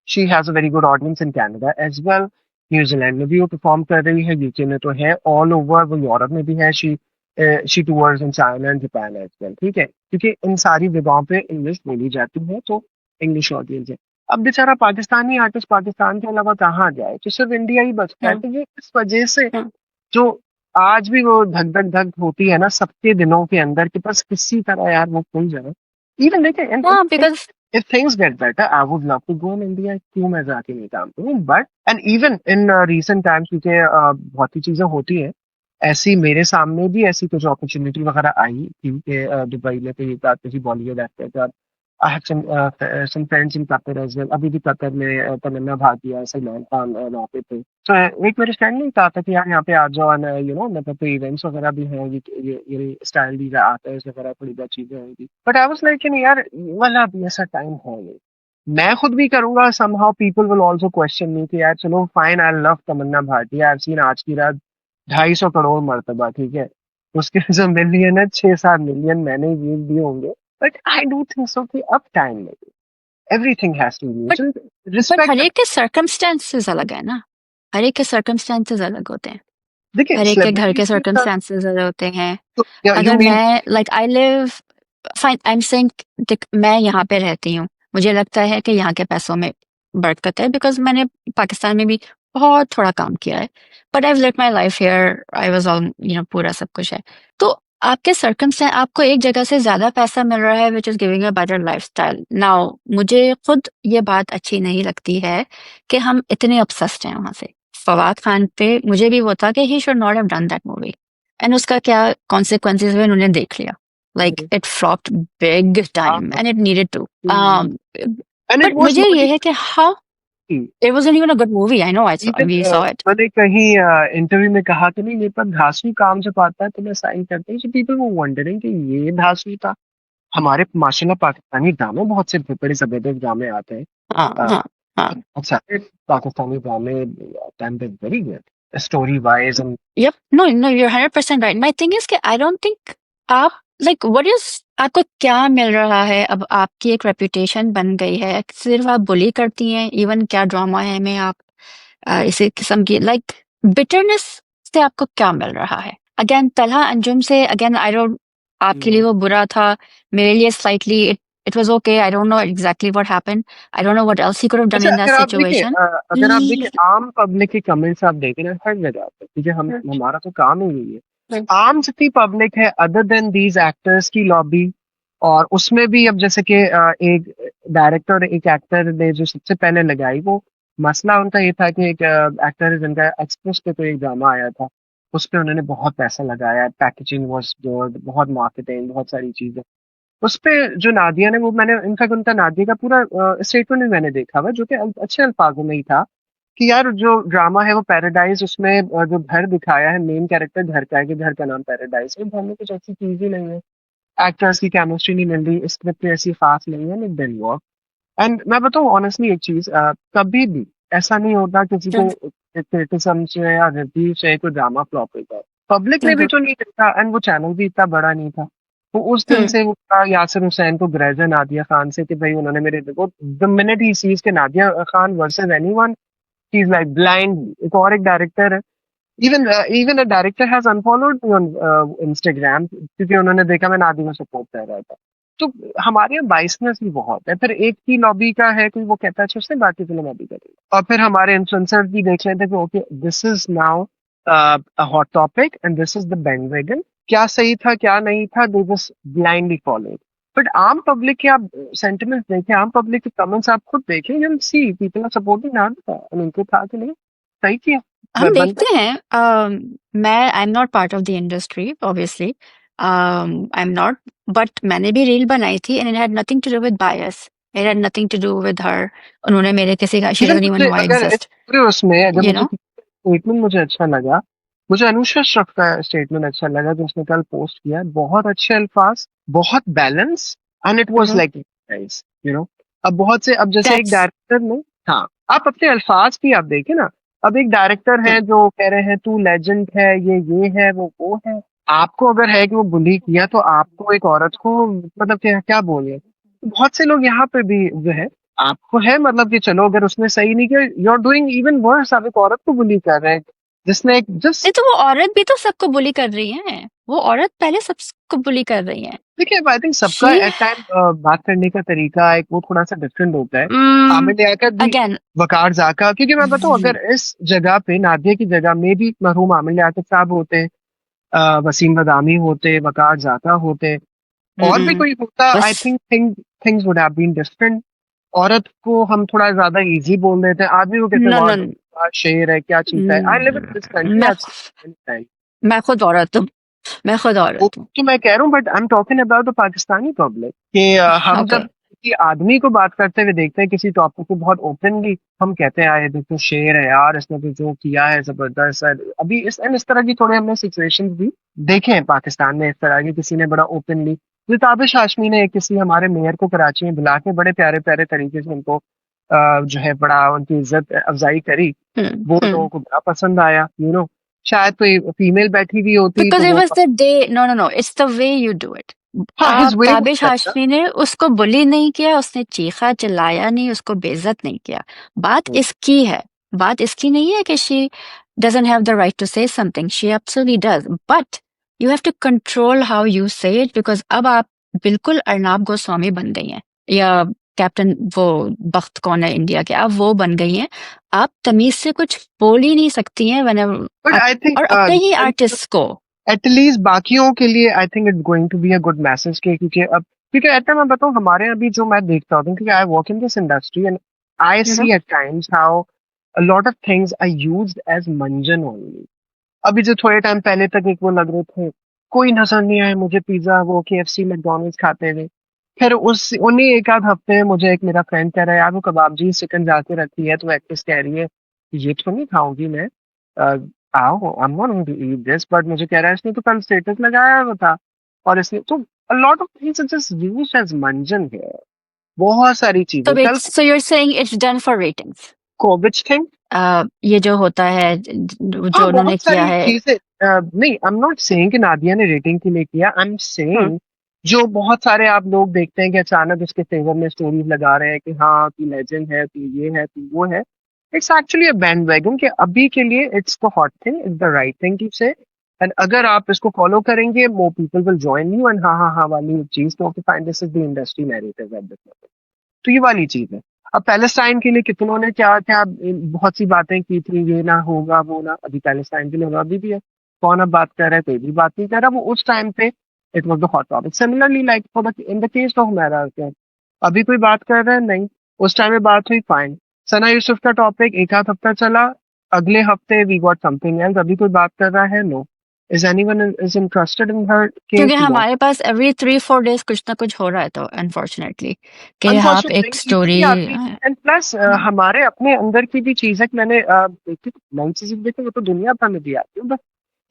Speaker 2: she has a very good audience in Canada as well, New Zealand में भी वो परफॉर्म कर रही है, यूके में तो है, ऑल ओवर वो यूरोप में भी है, she tours in China and Japan as well, ठीक है, क्योंकि इन सारी जगहों पे इंग्लिश बोली जाती है, तो इंग्लिश ऑडियंस है। अब बेचारा पाकिस्तानी आर्टिस्ट पाकिस्तान के अलावा कहाँ जाए, तो सिर्फ इंडिया ही बचता है।
Speaker 1: हाँ
Speaker 2: तो ये इस वजह से
Speaker 1: हाँ
Speaker 2: जो आज भी वो धक धक धक होती है ना सबके दिलों के अंदर कि बस किसी तरह यार वो खुल जाए। इवन देखिए,
Speaker 1: हाँ because
Speaker 2: if things get better, I would love to go in India, क्यों मैं जाके नहीं काम करूँ, but and even in recent times, क्योंकि बहुत ही चीजें होती है ऐसी, मेरे सामने भी ऐसी कुछ अपॉर्चुनिटी वगैरह आई थी कि दुबई में कोई एक आध किसी बॉलीवुड एक्टर का। I have some friends in Qatar as well, अभी भी कतर में तमन्ना भाटिया, सलमान खान वहाँ पे थे। तो एक मेरे फ्रेंड ने कहा था कि यार यहाँ पे आ जाओ, मतलब कोई इवेंट्स वगैरह भी हैं, ये स्टाइल दी आता है वगैरह, थोड़ी बहुत चीजें होंगी। बट आई वाज लाइक यार वाला भी ऐसा टाइम है नहीं। मैं खुद भी करूंगा, somehow people will also question me कि यार चलो fine, I love Tamannaah Bhatia, I seen आज की रात 250 करोड़ मरतबा, ठीक है, उसके जो मिलियन है 6-7 मिलियन मैंने व्यूज दिए होंगे। But I do think so कि अब टाइम नहीं, everything has to
Speaker 1: but
Speaker 2: mutual
Speaker 1: but her
Speaker 2: respect.
Speaker 1: एक के सर्कमस्टेंसेस अलग है ना, हर एक के सर्कमस्टेंसेस अलग होते हैं,
Speaker 2: देखिए
Speaker 1: हर एक के घर के
Speaker 2: सेलिब्रिटीज के साथ
Speaker 1: सर्कमस्टेंसेस अलग होते हैं।
Speaker 2: तो यू
Speaker 1: अगर
Speaker 2: मीन,
Speaker 1: मैं like I live fine, I am saying मैं यहाँ पे रहती हूँ, मुझे लगता है कि यहाँ के पैसों में बरकत है बिकॉज मैंने पाकिस्तान में भी बहुत थोड़ा काम किया है, but I lived my life here, I was all पूरा सब कुछ है। तो आपके सर्कमस्टेंस, आपको एक जगह से ज्यादा पैसा मिल रहा है which is giving a better lifestyle. Now मुझे खुद ये बात अच्छी नहीं लगती है कि हम इतने obsessed हैं वहां से। फवाद खान पे मुझे भी वो था कि he should not have done that movie, and उसका क्या कॉन्सिक्वेंसेस हुए उन्होंने देख लिया। Like it flopped big time and it needed to.
Speaker 2: And it
Speaker 1: But
Speaker 2: was
Speaker 1: मुझे
Speaker 2: नॉट
Speaker 1: ये है कि हाँ, it wasn't even a good movie. I know,
Speaker 2: even,
Speaker 1: we saw it.
Speaker 2: मैंने कहीं इंटरव्यू में कहा कि नहीं, मेरे पास धांसू काम जब आता है तो मैं साइन करता हूँ। पीपल वो वंडरिंग कि ये धांसू था। हमारे माशाल्लाह पाकिस्तानी ड्रामे बहुत से बड़े जबरदस्त ड्रामे आते हैं।
Speaker 1: हाँ हाँ हाँ।
Speaker 2: अच्छा, पाकिस्तानी ड्रामे टाइम पे very good story wise and
Speaker 1: Yep. No, no, you're 100% right. My thing is कि I don't think आप like what is, आपको क्या मिल रहा है अब, आपकी एक रेपुटेशन बन गई है, सिर्फ आप बुली करती हैं। इवन क्या ड्रामा है में आप इसी किस्म की लाइक बिटरनेस से आपको क्या मिल रहा है। अगेन तलहा अंजुम से, अगेन आई डोंट, आपके लिए वो बुरा था, मेरे लिए slightly it was okay. I don't know exactly what happened, I don't know what else he could have done
Speaker 2: अच्छा,
Speaker 1: इन दैट सिचुएशन।
Speaker 2: अगर आप देखिए आम पब्लिक के कमेंट्स आप देखें ना हर जगह पे, क्योंकि हम हमारा तो काम ही यही है। आम जितनी पब्लिक है अदर देन दीज एक्टर्स की लॉबी, और उसमें भी अब जैसे कि एक डायरेक्टर और एक एक्टर ने जो सबसे पहले लगाई, वो मसला उनका ये था कि एक एक्टर है जिनका एक्सप्रेस पे कोई एक ड्रामा आया था, उस पे उन्होंने बहुत पैसा लगाया, पैकेजिंग वाज गुड, बहुत मार्केटिंग, बहुत सारी चीजें उस पे। जो नादिया ने, वो मैंने इनफैक्ट उनका नादिया का पूरा स्टेटमेंट भी मैंने देखा हुआ, जो कि अच्छे अल्फाजों में ही था कि यार जो ड्रामा है वो पैराडाइज, उसमें जो घर दिखाया है, मेन कैरेक्टर घर का है कि घर का नाम पैराडाइज है, घर में कुछ ऐसी चीज ही नहीं है, एक्टर्स की केमिस्ट्री नहीं मिल रही, स्क्रिप्ट ऐसी खास नहीं है, इट डिडंट वर्क। एंड मैं बताऊं ऑनेस्टली एक चीज, कभी भी ऐसा नहीं होता किसी को क्रिटिसिज्म से या रिव्यू से कोई ड्रामा फ्लॉप होता है। पब्लिक ने भी तो नहीं देखा, एंड वो चैनल भी इतना बड़ा नहीं था। तो उस दिल से वो यासिर हुसैन को ग्रैज है नादिया खान से कि भाई उन्होंने मेरे देखो, द मिनट ही सीज के Nadia Khan versus anyone, he is like blind. एक और एक डायरेक्टर है, even a director has unfollowed me on Instagram, क्योंकि उन्होंने देखा मैं नादिया को सपोर्ट कर रहा था। तो हमारे यहाँ बाइसनेस भी बहुत है। फिर एक ही लॉबी का है, कोई वो कहता है अच्छा उसने बाकी फिल्म अभी करी, और फिर हमारे इन्फ्लुएंसर भी देख लेते हैं कि okay this is now a hot topic and this is the bandwagon. क्या सही था क्या नहीं था, they just blindly follow. But आम पब्लिक के आप सेंटिमेंट्स देखें, आम पब्लिक के कमेंट्स आप खुद देखें, you will see people are supporting Nadia, उनको था कि नहीं सही किया
Speaker 1: हम
Speaker 2: बनता।
Speaker 1: देखते हैं। मैं I am not part of the industry obviously, I am not, but मैंने भी रील बनाई थी and it had nothing to do with bias, it had nothing to do with her. उन्होंने मेरे किसी का, शी
Speaker 2: इवन
Speaker 1: डजंट इवन
Speaker 2: मुझे
Speaker 1: know I
Speaker 2: अगर
Speaker 1: एग्जिस्ट,
Speaker 2: पूरे उसमें अगर
Speaker 1: यू
Speaker 2: मुझे
Speaker 1: नो।
Speaker 2: स्टेटमेंट मुझे अच्छा लगा, मुझे अनुष्का श्रफ का स्टेटमेंट अच्छा लगा जो उसने कल पोस्ट किया, बहुत अच्छे अल्फाज, बहुत balance, and it was like nice, you know. अब बहुत से, अब जैसे एक
Speaker 1: दैट्स
Speaker 2: डायरेक्टर ने, हाँ, आप अपने अल्फाज भी आप देखें ना। अब एक डायरेक्टर है जो कह रहे हैं तू लेजेंड है, ये है वो है। आपको अगर है कि वो बुली किया, तो आपको एक औरत को मतलब क्या क्या बोले। बहुत से लोग यहाँ पे भी जो है, आपको है मतलब कि चलो अगर उसने सही नहीं किया, you are doing even worse, आप एक औरत को बुली कर रहे हैं जिसने एक
Speaker 1: नहीं,
Speaker 2: जस्ट,
Speaker 1: तो वो औरत भी तो सबको बुली कर रही है। वो औरत पहले सबको बुली कर रही है।
Speaker 2: देखिए आई थिंक सबका
Speaker 1: शी
Speaker 2: एट टाइम बात करने का तरीका एक वो थोड़ा सा डिफरेंट होता है। आमिर लियाकत भी,
Speaker 1: अगेन
Speaker 2: वकार जाका, क्योंकि मैं बताऊं अगर इस जगह पे नादिया की जगह में भी मरहूम आमिर लियाकत साहब होते, वसीम बदामी होते, वकार जाका होते, और भी कोई होता, आई
Speaker 1: बस
Speaker 2: think things would have been different. औरत को हम थोड़ा ज्यादा इजी बोल देते हैं, आदमी को कहते हैं
Speaker 1: नो
Speaker 2: वाह
Speaker 1: नो
Speaker 2: क्या शेर है, क्या चीता है। I live in this country,
Speaker 1: मैं
Speaker 2: आई
Speaker 1: मैं खुद औरत हूँ, मैं खुद
Speaker 2: वो
Speaker 1: औरत हूँ।
Speaker 2: तो मैं कह रहा हूँ, but I am talking about the Pakistani public कि हम
Speaker 1: ओके
Speaker 2: जब किसी आदमी को बात करते हुए देखते हैं किसी टॉपिक पे बहुत ओपनली, हम कहते हैं यार ये देखो शेर है यार, इसने तो जो किया है जबरदस्त है। अभी इस तरह की थोड़े हमने सिचुएशंस भी देखे हैं पाकिस्तान में, इस तरह की किसी ने बड़ा ओपनली, जो ताबिश हाशमी ने किसी हमारे मेयर को कराची में बुला के बड़े प्यारे प्यारे तरीके से उनको जो है बड़ा उनकी इज्जत अफजाई करी, वो लोगों को बड़ा पसंद आया, शायद कोई फीमेल बैठी हुई होती
Speaker 1: बिकॉज
Speaker 2: तो
Speaker 1: इट
Speaker 2: वो,
Speaker 1: was the day, no no no, it's the way you do it.
Speaker 2: हाँ हिज
Speaker 1: आप
Speaker 2: वे
Speaker 1: ताबिश
Speaker 2: होता है ना।
Speaker 1: हाशमी ने उसको बुली नहीं किया, उसने चीखा चिल्लाया नहीं, उसको बेइज्जत नहीं किया। बात इसकी है, बात इसकी नहीं है कि she doesn't have the right to say something, she absolutely does, but you have to control how you say it, because अब आप बिल्कुल अर्नाब गोस्वामी बन गई हैं, या कैप्टन वो बख्त कौन है इंडिया के, आप वो बन गई हैं। आप तमीज से कुछ बोल ही नहीं सकती हैं
Speaker 2: बट आई थिंक
Speaker 1: और अपने ही आर्टिस्ट को।
Speaker 2: एटलीस्ट बाकियों के लिए I think it's going to be a good message के, क्योंकि ऐसा मैं बताऊं हमारे अभी जो मैं देखता हूँ, क्योंकि I work in this industry and I see at times how a lot of things are used as मंजन ओनली। अभी जो थोड़े टाइम पहले तक एक वो लग रहे थे, कोई नजर नहीं आए मुझे पिज्जा वो KFC मैकडोनल्ड्स खाते हुए, फिर उस उन्हीं एक आध हफ्ते में मुझे एक मेरा फ्रेंड कह रहा है यार वो कबाबजी चिकन जाके रखी है तो एक्ट्रेस कह रही है ये तो नहीं खाऊंगी मैं, आओ I am not going to eat this, but मुझे कह रहा है इसने तो कल स्टेटस लगाया हुआ था, और इसने तो a lot of things are just used as मंजन here, बहुत सारी चीजें कल
Speaker 1: So you're saying it's done for ratings?
Speaker 2: Covid thing.
Speaker 1: ये जो होता है
Speaker 2: हाँ
Speaker 1: जो उन्होंने
Speaker 2: बहुत
Speaker 1: किया
Speaker 2: सारी
Speaker 1: है।
Speaker 2: चीजें, नहीं आई एम नॉट सेइंग कि नादिया ने रेटिंग के लिए किया, आई एम
Speaker 1: हम्म,
Speaker 2: सेइंग जो बहुत सारे आप लोग देखते हैं कि अचानक उसके फेवर में स्टोरीज लगा रहे हैं कि हाँ तू लेजेंड है, तू ये है, तू वो है। इट्स एक्चुअली अ बैंडवैगन कि अभी के लिए it's the hot thing, it's the right thing to say, and अगर आप इसको फॉलो करेंगे more people will join you, and हाँ हाँ हाँ वाली चीज तो find this is the industry narrative at this moment. तो ये वाली चीज है। अब पैलेस्टाइन के लिए कितनों ने क्या क्या बहुत सी बातें की थी, ये ना होगा वो ना, अभी पैलेस्टाइन के लिए होगा, अभी भी है, कौन अब बात कर रहा है, कोई भी बात नहीं कर रहा, वो उस टाइम पे it was the hot topic. Similarly like for the in the case of Humaira, अभी कोई बात कर रहा है नहीं, उस टाइम में बात हुई फाइन। सना यूसुफ का टॉपिक एक आध हफ्ता चला, अगले हफ्ते वी गॉट समथिंग एल्स, अभी कोई बात कर रहा है no, is anyone is interested in her case,
Speaker 1: क्योंकि हमारे पास every 3-4 days कुछ ना कुछ हो रहा है, तो अनफॉर्चुनेटली कि आप
Speaker 2: अनफॉर्चुनेटली
Speaker 1: एक
Speaker 2: नई चीजें भी
Speaker 1: स्टोरी।
Speaker 2: आती हैं, एंड प्लस हमारे अपने अंदर की भी चीज है कि मैंने देखी नई चीजें देखी, वो तो दुनिया भर में भी आती है, बट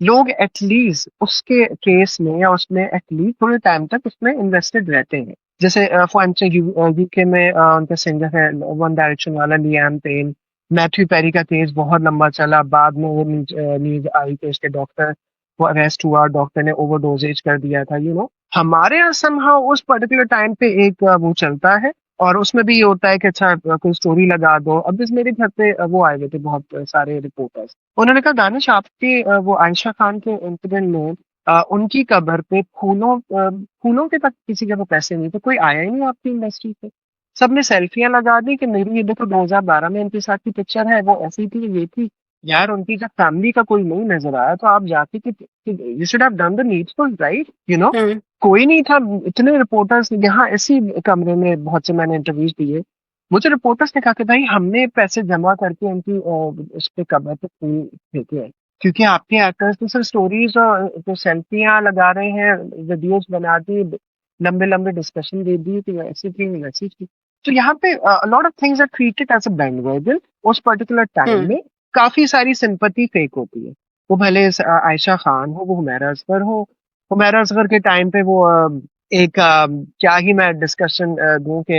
Speaker 2: लोग एटलीस्ट उसके केस में या उसमें एटलीस्ट थोड़े टाइम तक उसमें इन्वेस्टेड रहते हैं। जैसे फॉर इंस्टेंस यूके में उनका सिंगर है वन डायरेक्शन वाला लियाम पेन, मैथ्यू पेरी का केस बहुत लंबा चला, बाद में वो न्यूज आई कि उसके डॉक्टर वो अरेस्ट हुआ, डॉक्टर ने ओवरडोजेज कर दिया था, हमारे यहाँ समहाउ उस पर्टिकुलर टाइम पे एक वो चलता है, और उसमें भी ये होता है कि अच्छा कोई स्टोरी लगा दो। अब इस मेरे घर पे वो आए हुए थे बहुत सारे रिपोर्टर्स, उन्होंने कहा दानिश आपके वो आयशा खान के इंसिडेंट में उनकी कब्र पे फूलों के तक किसी के पास पैसे नहीं थे, कोई आया ही नहीं आपकी इंडस्ट्री पे, सबने सेल्फियां लगा दी कि मेरी ये देखो 2012 में इनके साथ की पिक्चर है, वो ऐसी थी ये थी। यार उनकी जब फैमिली का कोई नहीं नजर आया तो आप जाके you should have done the needful right,
Speaker 1: hmm,
Speaker 2: कोई नहीं था। इतने रिपोर्टर्स यहाँ इसी कमरे में बहुत से मैंने इंटरव्यूज दिए, मुझे रिपोर्टर्स ने कहा कि भाई हमने पैसे जमा करके उनकी उस पे कमरे पे फूल फेंके हैं, क्योंकि आपके एक्टर्स तो सिर्फ स्टोरीज और तो सेल्फियां लगा रहे हैं, वीडियोस बना दी, लंबे लंबे डिस्कशन दे दी कि ऐसी थी वैसी थी। तो यहाँ पे lot of things are treated as a bandwagon. उस पर्टिकुलर टाइम
Speaker 1: हम्म,
Speaker 2: में काफी सारी सिंपैथी फेक होती है, वो भले आयशा खान हो, वो हुमैरा असगर हो। हुमैरा असगर के टाइम पे वो एक क्या ही मैं डिस्कशन दूं कि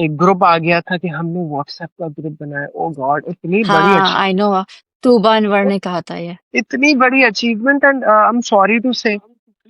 Speaker 2: एक ग्रुप आ गया था कि हमने व्हाट्सएप का ग्रुप बनाया, ओ गॉड इतनी बड़ी
Speaker 1: हाँ आई नो, तूबा अनवर ने कहा था ये।
Speaker 2: इतनी बड़ी achievement, and I am sorry to say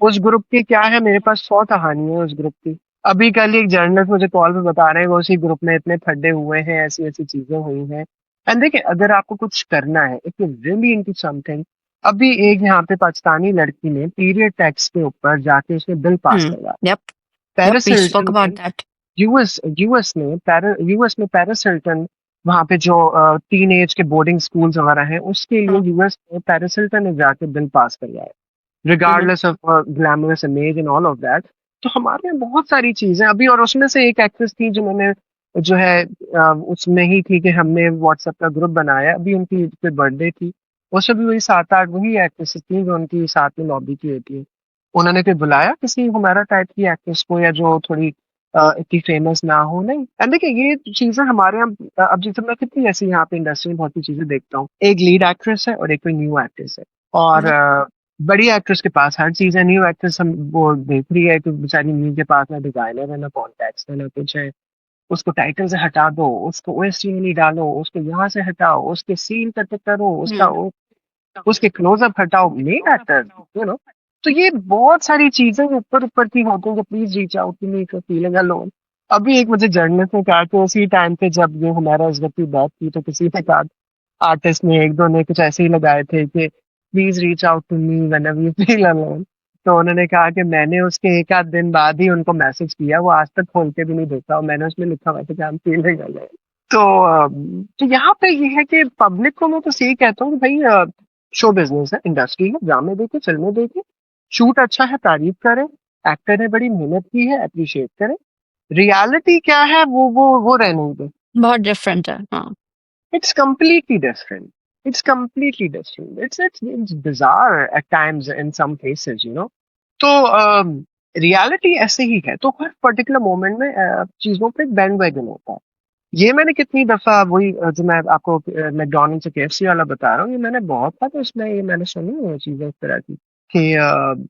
Speaker 2: उस ग्रुप की क्या है, मेरे पास 100 कहानी है उस ग्रुप की। अभी कल एक जर्नलिस्ट मुझे कॉल पे बता रहे हैं वो उसी ग्रुप में इतने फड्डे हुए हैं, ऐसी ऐसी चीजें हुई हैं। एंड देखिए अगर आपको कुछ करना है, if you really into something, अभी एक यहाँ पे पाकिस्तानी लड़की ने पीरियड टैक्स के ऊपर जाके उसने बिल पास
Speaker 1: Hmm.
Speaker 2: करवाया।
Speaker 1: Yep. Yep.
Speaker 2: Paris
Speaker 1: We spoke
Speaker 2: Hilton
Speaker 1: about
Speaker 2: ने
Speaker 1: that.
Speaker 2: यूएस में पेरिस हिल्टन, वहां पे जो टीन एज के बोर्डिंग स्कूल्स वगैरह हैं उसके लिए
Speaker 1: हाँ.
Speaker 2: यूएस में पेरिस हिल्टन ने जाके बिल पास करवाया,
Speaker 1: Mhm.
Speaker 2: Regardless of glamorous image and all of that. तो हमारे यहाँ बहुत सारी चीजें अभी, और उसमें से एक एक्ट्रेस थी जिन्होंने जो है उसमें ही थी कि हमने व्हाट्सएप का ग्रुप बनाया, अभी उनकी कोई बर्थडे थी, उसमें भी वही 7-8 वही एक्ट्रेसेस थी जो उनकी साथ में लॉबी की होती है। उन्होंने कोई बुलाया किसी हमारा टाइप की एक्ट्रेस को, या जो थोड़ी इतनी फेमस ना हो, नहीं। एंड देखिए ये चीजें हमारे यहाँ अब जैसे मैं कितनी ऐसी यहाँ पे इंडस्ट्री में बहुत सी चीजें देखता हूँ, एक लीड एक्ट्रेस है और एक कोई न्यू एक्ट्रेस है, और
Speaker 1: Yep.
Speaker 2: बड़ी एक्ट्रेस के पास हर चीज है, न्यू एक्ट्रेस हम वो देख रही है कि बेचारी न्यू के पास ना डिजाइनर है ना कॉन्टैक्ट्स है ना कुछ है, उसको टाइटल से हटा दो, उसको ओएसटी में नहीं डालो, उसको यहाँ से हटाओ, उसके सीन कट करो, उसका
Speaker 1: Hmm.
Speaker 2: उसके क्लोजअप हटाओ, मेक एक्टर, यू नो। तो ये बहुत सारी चीजें ऊपर ऊपर की होती हैं कि please reach out to me feeling alone. अभी एक मुझे जर्नलिस्ट ने कहा कि उसी टाइम पे जब ये हमारा इस वक्त की बात की तो किसी ने कहा, आर्टिस्ट ने एक दो ने कुछ ऐसे ही लगाए थे कि please reach out to me whenever you feel alone. तो उन्होंने कहा कि मैंने उसके एक आध दिन बाद ही उनको मैसेज किया, वो आज तक खोल के भी नहीं देखा, और मैंने उसमें लिखा हुआ था कि आई एम फीलिंग अलोन। तो तो यहाँ पे ये है कि पब्लिक को मैं तो यही कहता हूँ कि भाई शो बिजनेस है, इंडस्ट्री है, ड्रामे देखे, फिल्में देखे, शूट अच्छा है तारीफ करें, एक्टर ने बड़ी मेहनत की है अप्रिशिएट करें, रियलिटी क्या है वो रहने दें।
Speaker 1: बहुत डिफरेंट है. हाँ.
Speaker 2: It's completely different. It's completely different. It's bizarre at times in some cases, you know. तो रियलिटी ऐसे ही है, तो हर पर्टिकुलर मोमेंट में चीजों पे बैंड वैगन होता है। ये मैंने कितनी दफा वही जो मैं आपको मैकडॉनल्ड से केएफसी वाला बता रहा हूँ, ये मैंने बहुत था, तो इसमें ये मैंने सुनी है चीजें इस तरह की कि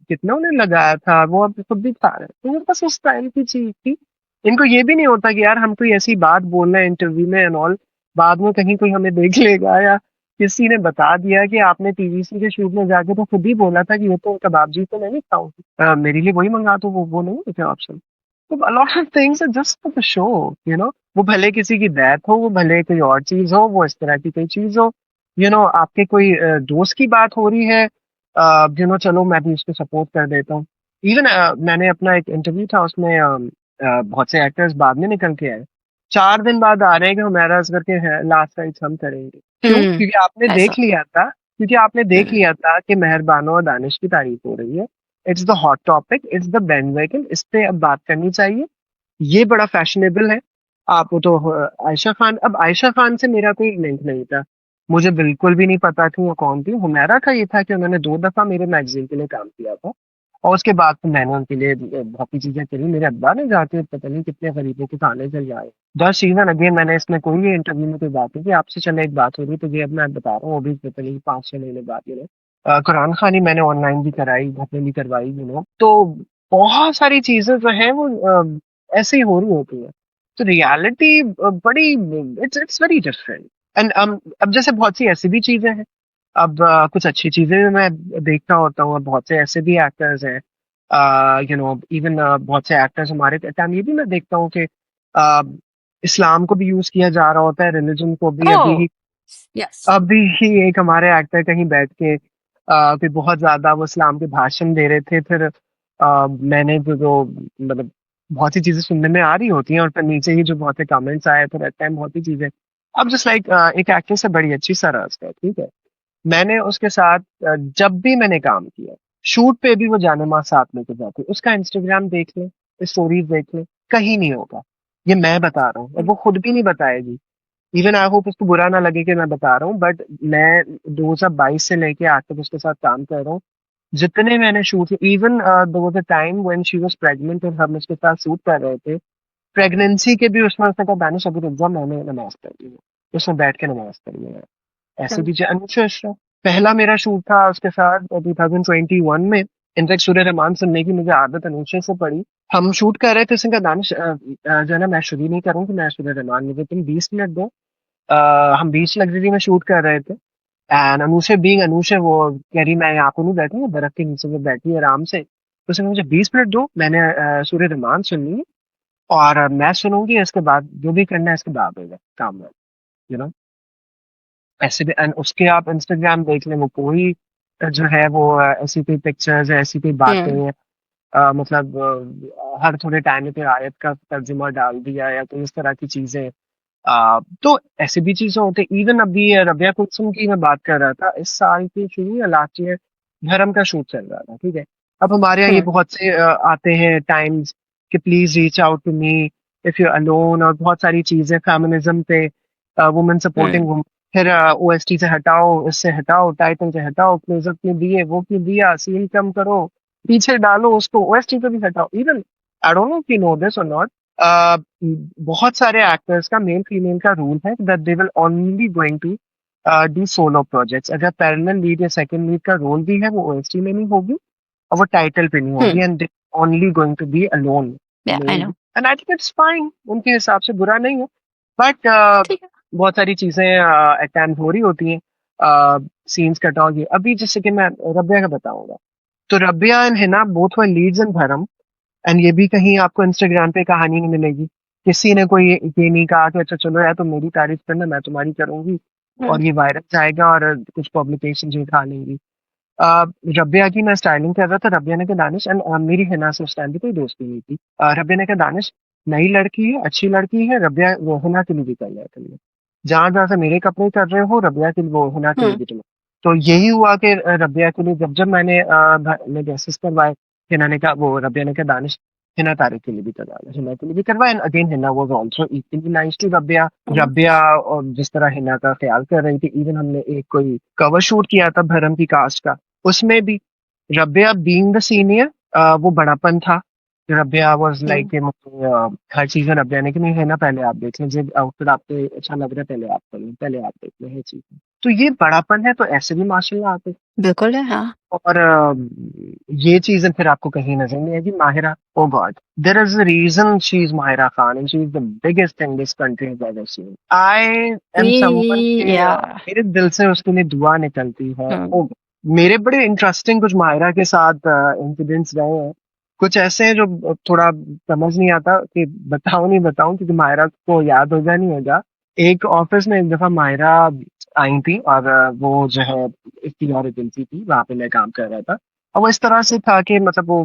Speaker 2: कितना उन्हें लगाया था, वो अब खुद भी खा रहे हैं, तो मेरे पास उस टाइम की चीज थी। इनको ये भी नहीं होता कि यार हम कोई ऐसी बात बोल रहे हैं इंटरव्यू में एंड ऑल, बाद में कहीं कोई हमें देख लेगा, या किसी ने बता दिया कि आपने टीवीसी के शूट में जाके तो खुद ही बोला था कि ये तो कबाब जी तो मैं नहीं खाऊंगी, मेरे लिए वही मंगा दो, वो नहीं होते ऑप्शन। तो a lot of things are just for the show, you know। वो भले किसी की डेथ हो, वो भले कोई और चीज हो, वो इस तरह की कोई चीज हो, आपके कोई दोस्त की बात हो रही है, चलो मैं भी उसको सपोर्ट कर देता हूँ। इवन मैंने अपना एक इंटरव्यू था, उसमें बहुत से एक्टर्स बाद में निकल के आए, 4 दिन बाद आ रहे हैं कि हमारा असगर के लास्ट राइट्स हम करेंगे। क्यों?
Speaker 1: हम्म.
Speaker 2: क्योंकि आपने
Speaker 1: ऐसा.
Speaker 2: देख लिया था,
Speaker 1: हम्म.
Speaker 2: कि मेहरबानो और दानिश की तारीफ हो रही है, it's the hot topic, it's the bandwagon, इस पे अब बात करनी चाहिए, ये बड़ा फैशनेबल है। आप तो आयशा खान, अब आयशा खान से मेरा कोई लिंक नहीं था, मुझे बिल्कुल भी नहीं पता थी वो कौन थी। हुमैरा का ये था कि उन्होंने 2 दफा मेरे मैगजीन के लिए काम किया था, और उसके बाद तो मैंने उनके लिए बहुत सी चीजें करी, मेरे अब्बा ने जाके पता नहीं कितने गरीबों के खाने चलवाए। 10 सीजन, अगेन मैंने इसमें कोई इंटरव्यू में कोई बात नहीं की, आपसे चले एक बात हो रही तो ये अब मैं बता रहा हूँ, वो भी पता नहीं 5-6 महीने बाद कुरान खानी मैंने ऑनलाइन भी कराई, घर में भी करवाई, तो बहुत सारी चीजें जो है वो ऐसे ही हो रही होती है। तो रियलिटी बड़ी, it's it's very different. And अब जैसे बहुत सी ऐसी भी चीजें हैं, अब कुछ अच्छी चीजें भी मैं देखता होता हूँ, और बहुत से ऐसे भी एक्टर्स हैं, इवन बहुत से एक्टर्स हमारे टाइम, ये भी मैं देखता हूँ कि इस्लाम को भी यूज किया जा रहा होता है, रिलीजन को भी।
Speaker 1: Oh, yes.
Speaker 2: अभी ही एक हमारे एक्टर कहीं बैठ के फिर बहुत ज्यादा वो इस्लाम के भाषण दे रहे थे, फिर मैंने जो मतलब बहुत सी चीजें सुनने में आ रही होती हैं, और फिर नीचे ही जो बहुत से कमेंट्स आए, फिर एट टाइम बहुत सी चीजें। अब जस्ट लाइक एक एक्टर से बड़ी अच्छी सरस है, ठीक है, मैंने उसके साथ जब भी मैंने काम किया, शूट पे भी वो जाने माँ साथ लेके जाती, उसका इंस्टाग्राम देख ले, स्टोरीज देख ले, कहीं नहीं होगा, ये मैं बता रहा हूँ, और वो खुद भी नहीं बताएगी। इवन आई होप उसको बुरा ना लगे कि मैं बता रहा हूँ, बट मैं 2022 से लेके आज तक उसके साथ काम कर रहा हूँ, जितने मैंने shoot, even there was a time when she was pregnant और हम उसके साथ शूट कर रहे थे, प्रेगनेंसी के भी उसमें उसने कहा दानिश अभी रुक जा, मैंने नमाज पढ़ी है, उसने बैठ के नमाज पढ़ी है। ऐसे
Speaker 1: Hmm.
Speaker 2: भी अनुशा अशरफ, पहला मेरा शूट था उसके साथ 2021 में। इनफैक्ट सूर्य रहमान सुनने की मुझे आदत अनुशा से पड़ी। हम शूट कर रहे थे, उसने कहा दानिश जो है ना, मैं शुरू ही नहीं करूँ, मैं सूर्य रहमान, मुझे तुम 20 मिनट दो। हम बीच लग्जरी में शूट कर रहे थे, एंड अनुषा बीइंग अनुषा, वो कह रही मैं यहाँ पे नहीं बैठी हूँ, बर्फ के नीचे में बैठी है आराम से, तो उसने मुझे 20 मिनट दो, मैंने सूर्य रहमान सुननी है, और मैं सुनूंगी, इसके बाद जो भी करना है इसके बाद होगा काम, यू नो। ऐसे भी, एंड उसके आप इंस्टाग्राम देख लें, वो पूरी जो है वो ऐसी कोई पिक्चर्स ऐसी कोई
Speaker 1: हम्म।
Speaker 2: बातें मतलब हर थोड़े टाइम पे आयत का तर्जुमा डाल दिया या कोई इस तरह की चीजें। तो ऐसी भी चीजें होती। इवन अभी रबिया कुलसुम की मैं बात कर रहा था, इस साल की शुरू या लास्ट ईयर धर्म का शूट चल रहा था, ठीक है। अब हमारे यहाँ ये
Speaker 1: हम्म।
Speaker 2: बहुत से आते हैं टाइम्स कि please reach out to me if you alone, और बहुत सारी चीजें फेमिनिज्म पे, वुमेन सपोर्टिंग
Speaker 1: हम्म।
Speaker 2: वुमेन। फिर ओएसटी से हटाओ, इससे हटाओ, टाइटल से हटाओ, क्लोजअप क्यों दिए, वो क्यों दिया, सीन कम करो, पीछे डालो उसको, ओएसटी को भी हटाओ। Even I don't know if you know this और नॉट, uh, बहुत सारे एक्टर्स का मेल फीमेल का रूल है that they will only going to do solo projects. अगर पैरेलल लीड या सेकंड लीड का रोल भी है वो ओएसटी में नहीं होगी और वो टाइटल पे नहीं होगी,
Speaker 1: hmm.
Speaker 2: And they only going to be alone
Speaker 1: या I
Speaker 2: male.
Speaker 1: No.
Speaker 2: And I think it's fine, उनके हिसाब से बुरा नहीं है। बट
Speaker 1: ठीक है।
Speaker 2: बहुत सारी चीजें अटेम्प्ट हो रही होती हैं, सीन्स कट ऑफ। ये अभी जैसे कि मैं रबिया का बताऊंगा, तो Rabia and Hina both were leads in धर्म। एंड ये भी कहीं आपको इंस्टाग्राम पे कहानी नहीं मिलेगी, किसी ने कोई ये नहीं कहा कि अच्छा चलो यार तुम मेरी तारीफ करना मैं तुम्हारी करूंगी
Speaker 1: हम्म।
Speaker 2: और ये वायरल जाएगा और कुछ पब्लिकेशन जो खा लेंगी। रबिया की मैं स्टाइलिंग कर रहा था, रबिया ने कहा दानिश, एंड मेरी हिना से उस टाइम पे कोई दोस्ती नहीं थी। रबिया ने कहा दानिश नई लड़की है, अच्छी लड़की है, रबिया वो हिना के लिए भी कर लिया करिए, जहां जहां से मेरे कपड़े कर रहे हो रबिया के लिए वो हिना के लिए
Speaker 1: हम्म।
Speaker 2: भी तुम। तो यही हुआ कि रबिया के लिए जब जब मैंने ड्रेसेस करवाए, हिना ने कहा, वो रबिया ने कहा दानिश हिना तारे के लिए भी करवा लो, हिना के लिए भी करवाए। And again Hina was also equally nice to Rabia.
Speaker 1: Hmm.
Speaker 2: Rabia और जिस तरह हिना का ख्याल कर रही थी, इवन हमने एक कोई कवर शूट किया था भरम की कास्ट का, उसमें भी रबिया बीइंग द सीनियर, वो बड़ापन था। Rabia was
Speaker 1: hmm.
Speaker 2: लाइक हर चीज में रबिया ने कि नहीं है ना, पहले आप देख लीजिए आउटफिट आपको अच्छा लग रहा है, पहले आप कर लें, पहले आप देख लें, ये चीज। तो ये बड़ापन है, तो ऐसे भी माशाल्लाह आते।
Speaker 1: बिल्कुल है, हाँ।
Speaker 2: और ये चीजें फिर आपको कहीं नजर नहीं आएगी। Mahira, oh god, there is a reason she is Mahira Khan and she is the biggest thing this country has ever seen. I am someone के
Speaker 1: या।
Speaker 2: मेरे दिल से उसके लिए दुआ निकलती है।
Speaker 1: हम्म।
Speaker 2: ओ, मेरे बड़े इंटरेस्टिंग कुछ माहिरा के साथ इंसिडेंट्स रहे हैं। कुछ ऐसे हैं जो थोड़ा समझ नहीं आता कि बताऊं नहीं बताऊं, क्योंकि माहिरा को याद होगा नहीं होगा। एक ऑफिस में एक दफा माहिरा आई थी और वो जो है इसकी और एजेंसी थी, वहां पे मैं काम कर रहा था। और वो इस तरह से था कि मतलब वो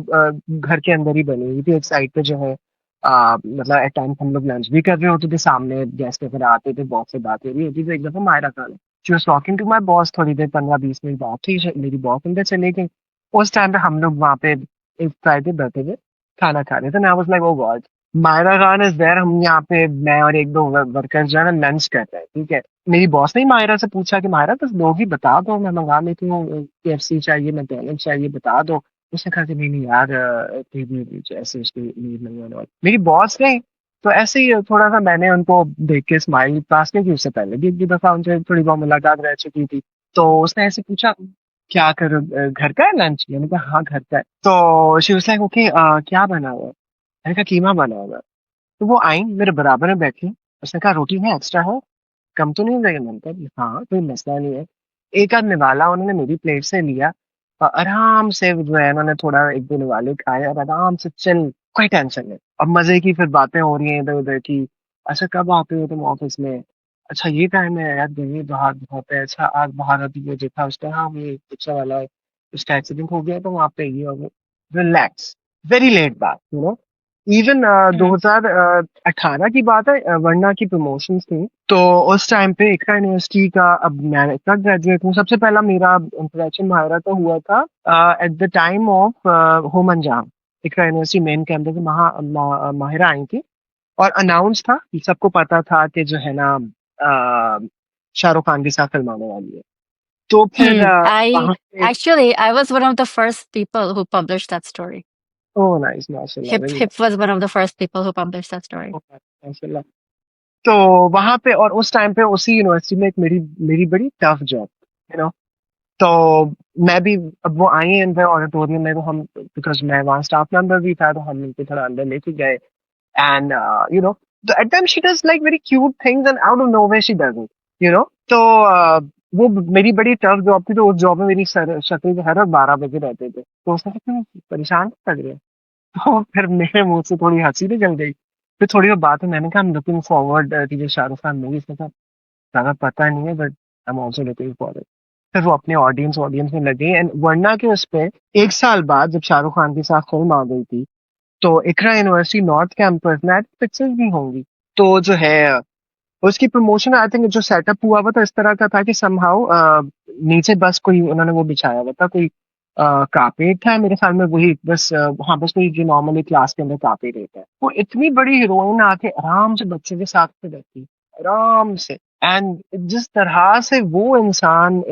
Speaker 2: घर के अंदर ही बनी हुई थी, एक साइड पे जो है मतलब एट टाइम हम लोग लंच भी कर रहे होते थे, सामने गेस्ट वगैरह आते थे, बॉस से बात हो रही होती थी। एक दफा Mayra Khan she was talking to my boss, थोड़ी देर 15-20 मिनट बात थी, मेरी बॉस अंदर चले गई। उस टाइम पे हम लोग वहां पे एक साइड पे बैठे थे, खाना खा रहे थे। I was like oh God, Mayra Khan is there. हम यहाँ पे मैं और एक दो वर्कर जो है ना लंच कर रहे हैं, ठीक है। मेरी बॉस ने मायरा से पूछा कि मायरा कुछ लोग ही बता दो, मैं मंगा लेती हूँ, केएफसी चाहिए, मैकडॉनल्ड्स चाहिए, बता दो। उसने कहा कि नहीं नहीं यार, कोई भी ऐसे उसकी नीड नहीं है। और मेरी बॉस गई, तो ऐसे ही थोड़ा सा मैंने उनको देख के स्माइल पास की, कि उससे पहले भी एक दो दफा उनसे थोड़ी बहुत मुलाकात रह चुकी थी। तो उसने ऐसे पूछा क्या करो, घर का है लंच? मैंने कहा हाँ घर का है। तो शी वाज लाइक ओके, क्या बना हुआ है? मैंने कहा कीमा बना हुआ है। तो वो आई मेरे बराबर में बैठी, उसने कहा रोटी है, एक्स्ट्रा है, कम तो नहीं हो जाएगा? मैंने कहा हाँ कोई मसला नहीं है। एक आध निवाला उन्होंने मेरी प्लेट से लिया और आराम से जो है उन्होंने थोड़ा एक दो निवाले खाए और आराम से चल, कोई टेंशन नहीं। अब मजे की फिर बातें हो रही हैं इधर उधर की। अच्छा कब आते हो तुम ऑफिस में? अच्छा ये टाइम है यार, गर्मी बाहर बहुत है। अच्छा आज बाहर अभी ये देखा उसका, हाँ ये पिक्चर वाला उसका एक्सीडेंट हो गया तो वहां पे ये हो गया। रिलैक्स, वेरी लेट बात, इवन
Speaker 1: हम्म।
Speaker 2: 2018 की बात है, वरना की प्रमोशंस थी। तो उस टाइम पे इकरा यूनिवर्सिटी का, अब मैं इतना ग्रेजुएट हूँ, सबसे पहला मेरा इंटरेक्शन माहिरा तो हुआ था eight the time of home अंजाम। इकरा यूनिवर्सिटी मेन कैंपस में माहिरा आई थी और अनाउंस था, सबको पता था कि जो है ना शाहरुख खान के साथ फिल्म आने वाली है। तो फिर
Speaker 1: I
Speaker 2: वहां पे,
Speaker 1: actually I was one of the first people who published that story.
Speaker 2: Oh nice, माशाल्लाह,
Speaker 1: Hip
Speaker 2: very
Speaker 1: Hip was one of the first people who published that story.
Speaker 2: Nice. तो वहां पे और उस टाइम पे उसी यूनिवर्सिटी में एक मेरी मेरी बड़ी टफ जॉब, यू नो। तो मैं भी, अब वो आई अंदर ऑडिटोरियम में, तो हम, बिकॉज मैं वहाँ स्टाफ मेंबर भी था, तो हम उनको थोड़ा अंदर लेके गए। एंड यू नो, तो at time she does like very cute things and out of nowhere she doesn't, you know. तो वो मेरी बड़ी टफ जॉब थी, तो उस जॉब में मेरी शक्ल पे हर वक्त 12 बजे रहते थे। तो उसने कहा क्यों परेशान लग रहे हो? तो फिर मेरे मुंह से थोड़ी हंसी निकल गई। फिर थोड़ी बहुत बात है, मैंने कहा, I'm looking forward to the Shahrukh Khan movie. इसने कहा ज्यादा पता नहीं है but I am also looking forward. फिर वो अपने ऑडियंस ऑडियंस में लगे, एंड वरना के उस पे 1 साल बाद जब शाहरुख खान के साथ फिल्म आ गई थी, तो इकरा यूनिवर्सिटी नॉर्थ कैंपस में पिक्चर्स भी होंगी। तो जो है उसकी प्रमोशन आई थिंक जो सेटअप हुआ हुआ था इस तरह का था कि समहाउ नीचे बस कोई उन्होंने वो बिछाया हुआ था, कोई कारपेट था मेरे ख्याल में, वही बस हाँ बस वही जो नॉर्मली क्लास के अंदर कारपेट रहता है, वो इतनी बड़ी हीरोइन आके आराम से बच्चे के साथ पे बैठी, आराम से। एंड जिस तरह से वो इंसान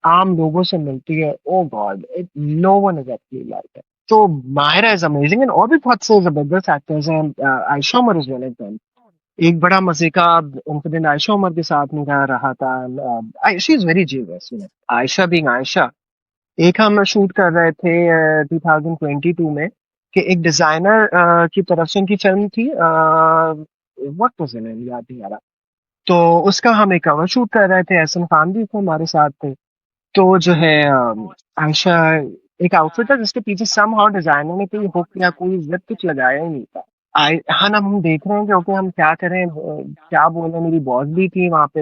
Speaker 2: आम लोगों से मिलती है, oh god, it no one is actually like that. तो माहिरा इज अमेजिंग, एंड और भी बहुत से जबरदस्त एक्टर्स हैं। Ayesha Omar is one of them. एक बड़ा मजे का इंसिडेंट आयशा उमर के साथ मेरा रहा था। She is very genius, Ayesha being Ayesha. एक हम शूट कर रहे थे 2022 में, कि एक डिजाइनर की तरफ से उनकी फिल्म थी, व्हाट वाज द नेम, याद नहीं आ रहा। तो उसका हम एक कवर शूट कर रहे थे, एहसन खान भी थे हमारे साथ थे। तो जो है आयशा, एक आउटफिट था जिसके पीछे समहाउ डिजाइनर ने कोई हुक या कोई जिप कुछ लगाया ही नहीं था। आई हाँ, हम देख रहे हैं कि ओके हम क्या करें, क्या बोले। मेरी बॉस भी थी वहां पे,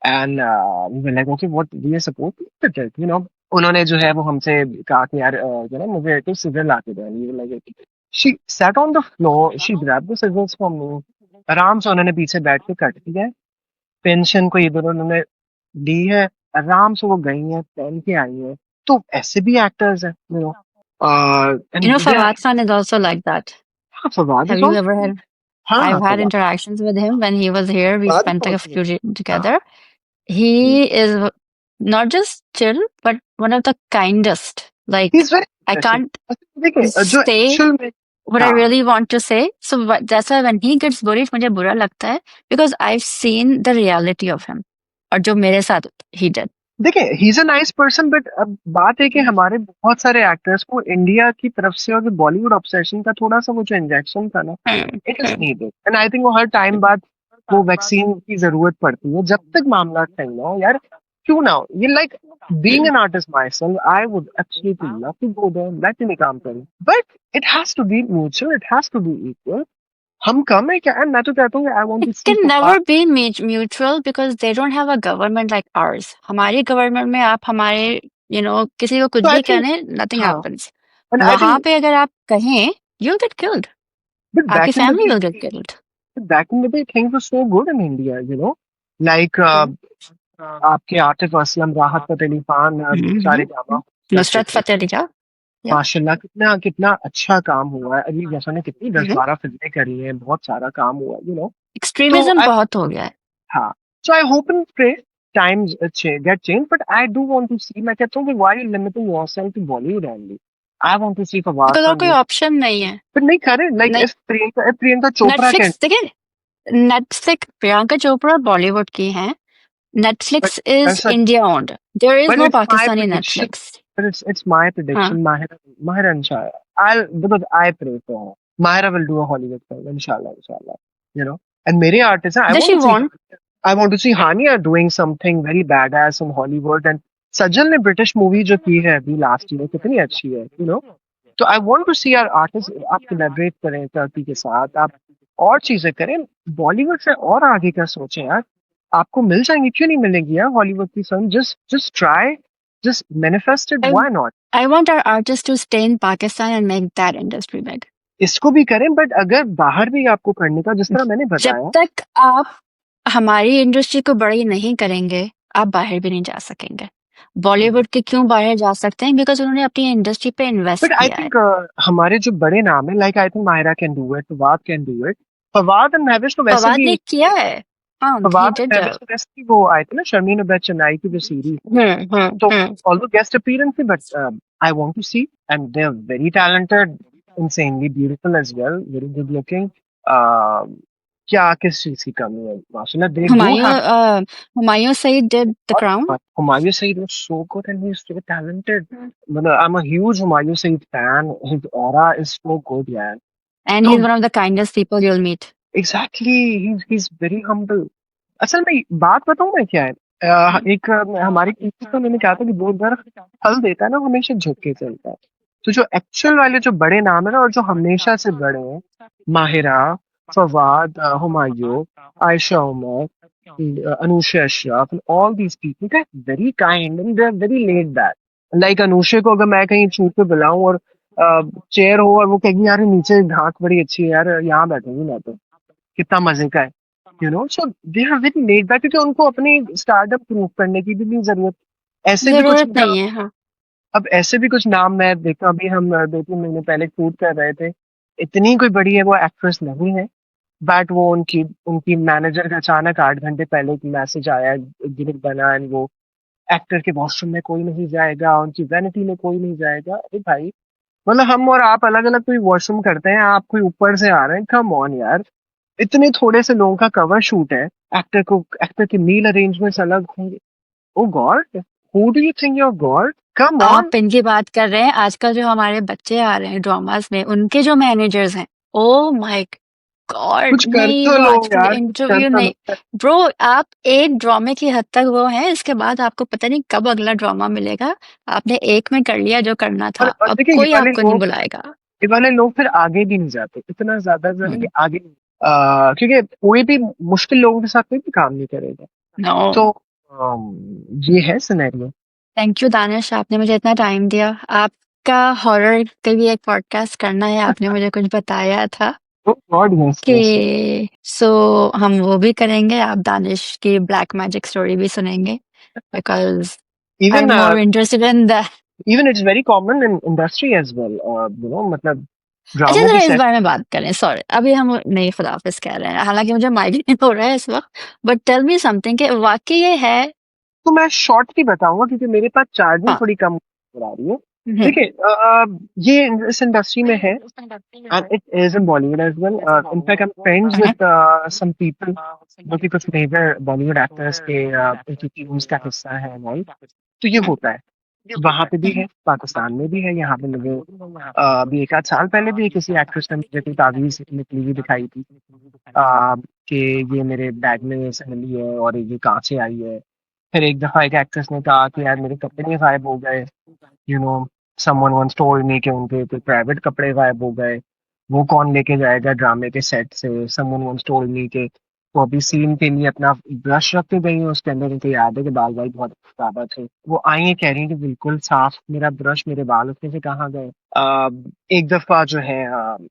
Speaker 2: and like okay what we are suppose to tell, उन्होंने जो है वो हमसे कहा कि यार मुझे तो सिजर ला के दो। Like she sat on the floor, she grabbed the scissors from me, आराम से उन्होंने पीछे बैठ के कट दिया है। पेंशन को इधर उन्होंने दी है, आराम से वो गई हैं, पहन के आई हैं। तो ऐसे भी एक्टर्स हैं,
Speaker 1: You
Speaker 2: and
Speaker 1: know,
Speaker 2: they are,
Speaker 1: Fawad Khan is also like that.
Speaker 2: हाँ Fawad
Speaker 1: Have
Speaker 2: is
Speaker 1: you
Speaker 2: also,
Speaker 1: ever had?
Speaker 2: हाँ
Speaker 1: I've had
Speaker 2: Fawad,
Speaker 1: interactions with him when he was here. We
Speaker 2: Fawad is
Speaker 1: spent like a
Speaker 2: also,
Speaker 1: few
Speaker 2: हाँ।
Speaker 1: together. He is not just chill, but one of the kindest.
Speaker 2: He
Speaker 1: Like,
Speaker 2: is very
Speaker 1: I
Speaker 2: interesting.
Speaker 1: can't
Speaker 2: देखिए जो
Speaker 1: say
Speaker 2: actual में,
Speaker 1: what I
Speaker 2: हाँ
Speaker 1: really want to say. So that's why when he gets bullied, मुझे बुरा लगता है because I've seen the reality of him. और जो मेरे साथ he did.
Speaker 2: देखिए he is a nice person, but अब बात है कि हमारे बहुत सारे एक्टर्स को इंडिया की तरफ से और जो बॉलीवुड ऑब्सेशन का थोड़ा सा वो जो इंजेक्शन था ना, it is needed, and I think वो हर टाइम बाद वो वैक्सीन की जरूरत पड़ती है। जब तक मामला सही ना हो यार, क्यों ना हो ये, like being an artist myself, I would absolutely love to go there, मैं क्यों नहीं काम करूं, but it has to be mutual, it has to be equal. हम कम है क्या? And मैं तो कहता हूँ I want
Speaker 1: It
Speaker 2: to see
Speaker 1: can
Speaker 2: Fawad.
Speaker 1: never be mutual because they don't have a government like ours. हमारी government में आप हमारे किसी को कुछ
Speaker 2: तो आई
Speaker 1: भी
Speaker 2: थिंक,
Speaker 1: कहने nothing
Speaker 2: हाँ,
Speaker 1: happens.
Speaker 2: एंड आई
Speaker 1: वहां
Speaker 2: थिंक,
Speaker 1: पे अगर आप कहें you'll get killed.
Speaker 2: बट
Speaker 1: आपकी
Speaker 2: back in the
Speaker 1: family will get
Speaker 2: day,
Speaker 1: killed.
Speaker 2: back in the day things were so good in India, like आपके आतिफ असलम, राहत फतेह अली खान,
Speaker 1: Mm-hmm.
Speaker 2: सारे गामा करते
Speaker 1: Nusrat
Speaker 2: थे।
Speaker 1: Fateh Ali Khan. Yeah.
Speaker 2: माशाल्लाह कितना कितना अच्छा काम हुआ है, अली जैसा ने कितनी दस
Speaker 1: Mm-hmm.
Speaker 2: बारह फिल्में करी हैं, बहुत सारा काम हुआ है। तो
Speaker 1: Extremism
Speaker 2: आई,
Speaker 1: बहुत हो गया है.
Speaker 2: हाँ, so I hope and pray times get changed, but I do want to see, मैं कहता हूँ कि why you limiting yourself to Bollywood only? I want to see Fawad
Speaker 1: Because और
Speaker 2: Khan
Speaker 1: कोई
Speaker 2: do,
Speaker 1: ऑप्शन नहीं है.
Speaker 2: but नहीं करे, like
Speaker 1: नहीं.
Speaker 2: if Priyanka Chopra can,
Speaker 1: Netflix देखिए, नेटफ्लिक्स प्रियंका चोपड़ा बॉलीवुड की हैं.
Speaker 2: but
Speaker 1: नेटफ्लिक्स इज
Speaker 2: ऐसा,
Speaker 1: India owned. There is
Speaker 2: but
Speaker 1: no
Speaker 2: it's my
Speaker 1: Pakistani
Speaker 2: prediction.
Speaker 1: Netflix.
Speaker 2: But it's my
Speaker 1: हाँ.
Speaker 2: prediction. Mahira inshallah. Because I pray for her. Mahira will do a Hollywood film, inshallah. And मेरे artists हैं,
Speaker 1: Does she want?
Speaker 2: I want to see Hania doing something very badass in Hollywood, and सज्जल ने British movie जो की है अभी last year कितनी अच्छी है. तो I want to see our artists, आप collaborate करें टर्की के साथ, आप और चीजें करें, बॉलीवुड से और आगे का सोचें यार। आपको मिल जाएंगी, क्यों नहीं मिलेंगी यार हॉलीवुड की film? Just try, just manifest it,
Speaker 1: I
Speaker 2: why not?
Speaker 1: I want our artists to stay in Pakistan and make that industry big.
Speaker 2: इसको भी करें, बट अगर बाहर भी आपको करने का, जिस तरह मैंने
Speaker 1: जब
Speaker 2: बताया,
Speaker 1: तक आप हमारी इंडस्ट्री को बड़ी नहीं करेंगे, आप बाहर भी नहीं जा सकेंगे. बॉलीवुड के क्यों बाहर जा सकते हैं? बिकॉज उन्होंने अपनी इंडस्ट्री पे इन्वेस्ट
Speaker 2: बट आई
Speaker 1: किया है.
Speaker 2: थिंक हमारे जो बड़े नाम है, like I think Mahira can do it, Fawad can do it. Fawad and Mehwish तो वैसे
Speaker 1: फवाद
Speaker 2: भी,
Speaker 1: ने किया है. हाँ, he
Speaker 2: Fawad and
Speaker 1: did.
Speaker 2: Mehwish तो वैसे भी वो आए थे ना शर्मीन अब्बैद चेन्नई की जो सीरीज थी, तो although guest appearance, but I want to see, and they're very talented, insanely beautiful as well, very good looking. क्या किस चीज की कमी है? माशाल्लाह, they do have.
Speaker 1: Humayun Saeed did The Crown.
Speaker 2: Humayun Saeed was so good and he's so talented. मतलब, I'm a huge Humayun Saeed fan. His aura is so good, yeah.
Speaker 1: And
Speaker 2: तो
Speaker 1: he's one of the kindest people you'll meet.
Speaker 2: exactly, he's very humble. असल में बात बताऊं मैं क्या है, एक हमारे किसी तो मैंने कहा था कि दो दरख्त फल देता है ना, वो हमेशा झुक के चलता है। तो जो एक्चुअल वाले जो बड़े नाम है ना, और जो हमेशा से बड़े हैं, Mahira, Fawad, Humayun, Ayesha Umar, Anusha Ashraf and all these people, they're very kind and they're very laid back. Like Anusha को अगर मैं कहीं छूट पे बुलाऊं और चेयर हो और वो कहेगी यार नीचे घाट बड़ी अच्छी है यार यहाँ बैठूंगी मैं तो कितना मजे का है so they are very laid back क्योंकि उनको अपनी स्टार्टअप प्रूव करने की भी नहीं जरूरत ऐसे भी कुछ
Speaker 1: जरूरत नहीं है, हाँ।
Speaker 2: अब ऐसे भी कुछ नाम मैं देखा अभी हम 2-3 महीने पहले शूट कर रहे थे इतनी कोई बड़ी है वो एक्ट्रेस नहीं है बट वो उनकी उनकी मैनेजर का अचानक 8 घंटे पहले एक मैसेज आया ग्रुप बना एंड वो एक्टर के वॉशरूम में कोई नहीं जाएगा उनकी वैनिटी में कोई नहीं जाएगा अरे भाई मतलब हम और आप अलग अलग कोई वॉशरूम करते हैं आप कोई ऊपर से आ रहे हैं कम ऑन यार इतने थोड़े से लोगों का कवर शूट है एक्टर के मील अरेंजमेंट्स अलग होंगे oh god who do you think your god come on
Speaker 1: आप इनकी बात कर रहे हैं, आजकल जो हमारे बच्चे आ रहे हैं ड्रामास में, उनके जो मैनेजर्स हैं, ओ माय गॉड,
Speaker 2: कुछ कर
Speaker 1: नहीं
Speaker 2: तो
Speaker 1: वो
Speaker 2: लो
Speaker 1: आजकल
Speaker 2: यार कुछ कर
Speaker 1: इंटरव्यू
Speaker 2: तो
Speaker 1: नहीं।
Speaker 2: लो
Speaker 1: ब्रो, आप एक ड्रामे की हद तक वो हैं, इसके बाद आपको पता नहीं कब अगला ड्रामा मिलेगा। आपने एक में कर लिया जो करना था,
Speaker 2: और
Speaker 1: अब
Speaker 2: देखिए
Speaker 1: कोई आपको नहीं बुलाएगा।
Speaker 2: ये वाले लोग फिर आगे भी नहीं जाते इतना ज्यादा जो है
Speaker 1: हम्म।
Speaker 2: ये आगे क्योंकि कोई भी मुश्किल लोगों के साथ कोई भी काम नहीं करेगा
Speaker 1: नो।
Speaker 2: तो ये है सिनेरियो
Speaker 1: थैंक यू दानिश, आपने मुझे इतना टाइम दिया। आपका हॉरर के लिए एक पॉडकास्ट करना है, आपने मुझे कुछ बताया था
Speaker 2: ओ गॉड यस यस
Speaker 1: कि सो हम वो भी करेंगे। आप दानिश की ब्लैक मैजिक स्टोरी भी सुनेंगे, because I
Speaker 2: even
Speaker 1: am more interested in that.
Speaker 2: Even it's very common in industry as well मतलब
Speaker 1: अच्छा,
Speaker 2: ड्रामों
Speaker 1: जरा
Speaker 2: की
Speaker 1: इस
Speaker 2: सेट
Speaker 1: बारे में बात करें। सॉरी, अभी हम नहीं खुदाफिज कह रहे हैं, हालांकि मुझे माइग्रेन हो रहा है इस वक्त। बट टेल मी समथिंग कि वाकई ये है।
Speaker 2: तो मैं शॉर्ट ही बताऊंगा क्योंकि मेरे पास चार्जिंग
Speaker 1: हाँ।
Speaker 2: थोड़ी कम हो रही है
Speaker 1: हम्म।
Speaker 2: देखिए ये इस इंडस्ट्री में है and it is in Bollywood as well. In fact, I'm friends with some people जो कि कुछ मेजर बॉलीवुड एक्टर्स के उनकी टीम्स का हिस्सा है और तो ये होता है वहां पे भी है पाकिस्तान में भी है यहाँ पे मुझे अभी 1 आध साल पहले भी किसी एक्ट्रेस ने मुझे कोई तावीज निकली हुई दिखाई थी कि ये मेरे बैग में ऐसे मिली है और ये कहाँ से आई है फिर एक दफा एक एक्ट्रेस ने कहा कि यार मेरे कपड़े गायब हो गए you know someone once told me कि उनके कोई प्राइवेट कपड़े गायब हो गए वो कौन लेके जाएगा ड्रामे के सेट से समवन वंस टोल्ड मी कि वो अभी सीन के लिए अपना ब्रश रख के गई है उसके अंदर उनको याद है कि बाल वाल बहुत ज्यादा थे वो आई है कह रही है कि बिल्कुल साफ मेरा ब्रश मेरे बाल उसमें से कहाँ गए एक दफा जो है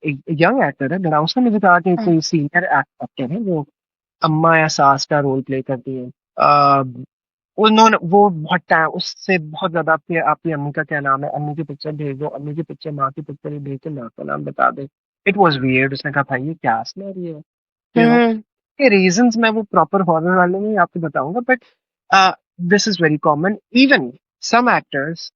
Speaker 2: एक यंग एक्टर है बड़ा उसने मुझे कहा कि कोई सीनियर एक्टर है वो अम्मा या सास का रोल प्ले करती है उन्होंने वो बहुत टाइम उससे बहुत ज्यादा आपकी आपकी अम्मी का क्या नाम है अम्मी की पिक्चर भेज दो अम्मी की पिक्चर माँ की पिक्चर ही भेज के माँ का नाम बता दे इट वॉज वियर्ड उसने कहा भाई ये क्या सिनेरियो है यू नो
Speaker 1: हम्म।
Speaker 2: के रीजंस मैं वो प्रॉपर हॉरर वाले नहीं आपको बताऊंगा but this is very common even some actors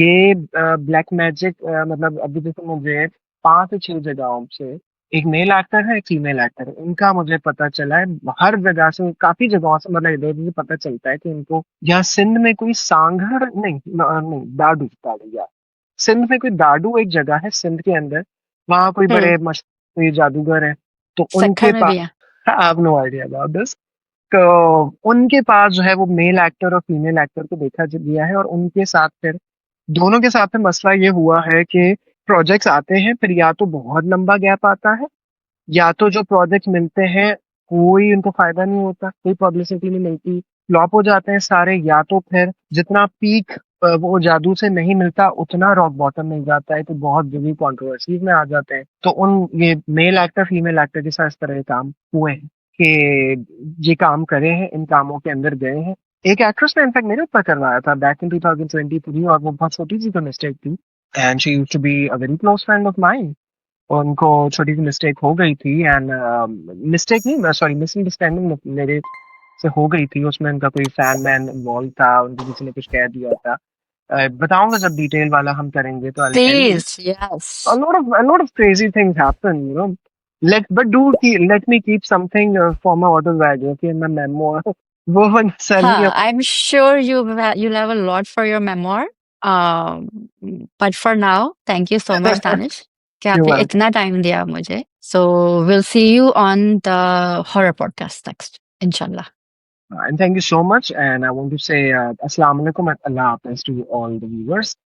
Speaker 2: ये ब्लैक मैजिक मतलब अभी जैसे मुझे 5 से 6 जगहों से एक मेल एक्टर है एक फीमेल एक्टर है इनका मुझे पता चला है हर जगह से काफी जगहों से मतलब इधर मुझे पता चलता है कि इनको यहाँ सिंध में कोई सांघर नहीं दाडू दाडू या सिंध में कोई दाडू एक जगह है सिंध के अंदर वहाँ कोई
Speaker 1: हम्म।
Speaker 2: बड़े मशहूर कोई जादूगर है तो
Speaker 1: सक्खर
Speaker 2: उनके
Speaker 1: में
Speaker 2: पास
Speaker 1: भी है।
Speaker 2: I have no idea about this तो उनके पास जो है वो मेल एक्टर और फीमेल एक्टर को देखा गया है और उनके साथ फिर दोनों के साथ में मसला ये हुआ है कि प्रोजेक्ट्स आते हैं फिर या तो बहुत लंबा गैप आता है या तो जो प्रोजेक्ट मिलते हैं कोई उनको फायदा नहीं होता कोई पब्लिसिटी नहीं मिलती फ्लॉप हो जाते हैं सारे या तो फिर जितना पीक वो जादू से नहीं मिलता उतना रॉक बॉटम मिल जाता है तो बहुत बड़ी कंट्रोवर्सीज में आ जाते हैं तो उन ये मेल एक्टर फीमेल एक्टर के साथ इस तरह के काम हुए हैं कि ये काम करे हैं इन कामों के अंदर गए हैं एक एक्ट्रेस ने इनफैक्ट मेरे ऊपर करवाया था बैक इन 2023 और वो बहुत छोटी सी तो मिस्टेक थी and she used to be a very close friend of mine उनको छोटी सी मिस्टेक हो गई थी एंड मिस्टेक नहीं सॉरी मिसअंडरस्टैंडिंग मेरे से हो गई थी उसमें उनका कोई फैन मैन इन्वॉल्व था उनको किसी ने कुछ कह दिया था बताऊंगा जब डिटेल वाला हम करेंगे तो I tell you
Speaker 1: please, yes.
Speaker 2: a lot of crazy things happen but let me keep something for my autobiography and my memoir वो
Speaker 1: हाँ,
Speaker 2: salary
Speaker 1: I am sure you'll have a lot for your memoir. um but for now, thank you so much Danish कि
Speaker 2: you're
Speaker 1: आपने
Speaker 2: welcome
Speaker 1: इतना time दिया मुझे। So we'll see you on the horror podcast next, inshallah.
Speaker 2: and thank you so much and I want to say assalamu alaikum and Allah Hafiz to all the viewers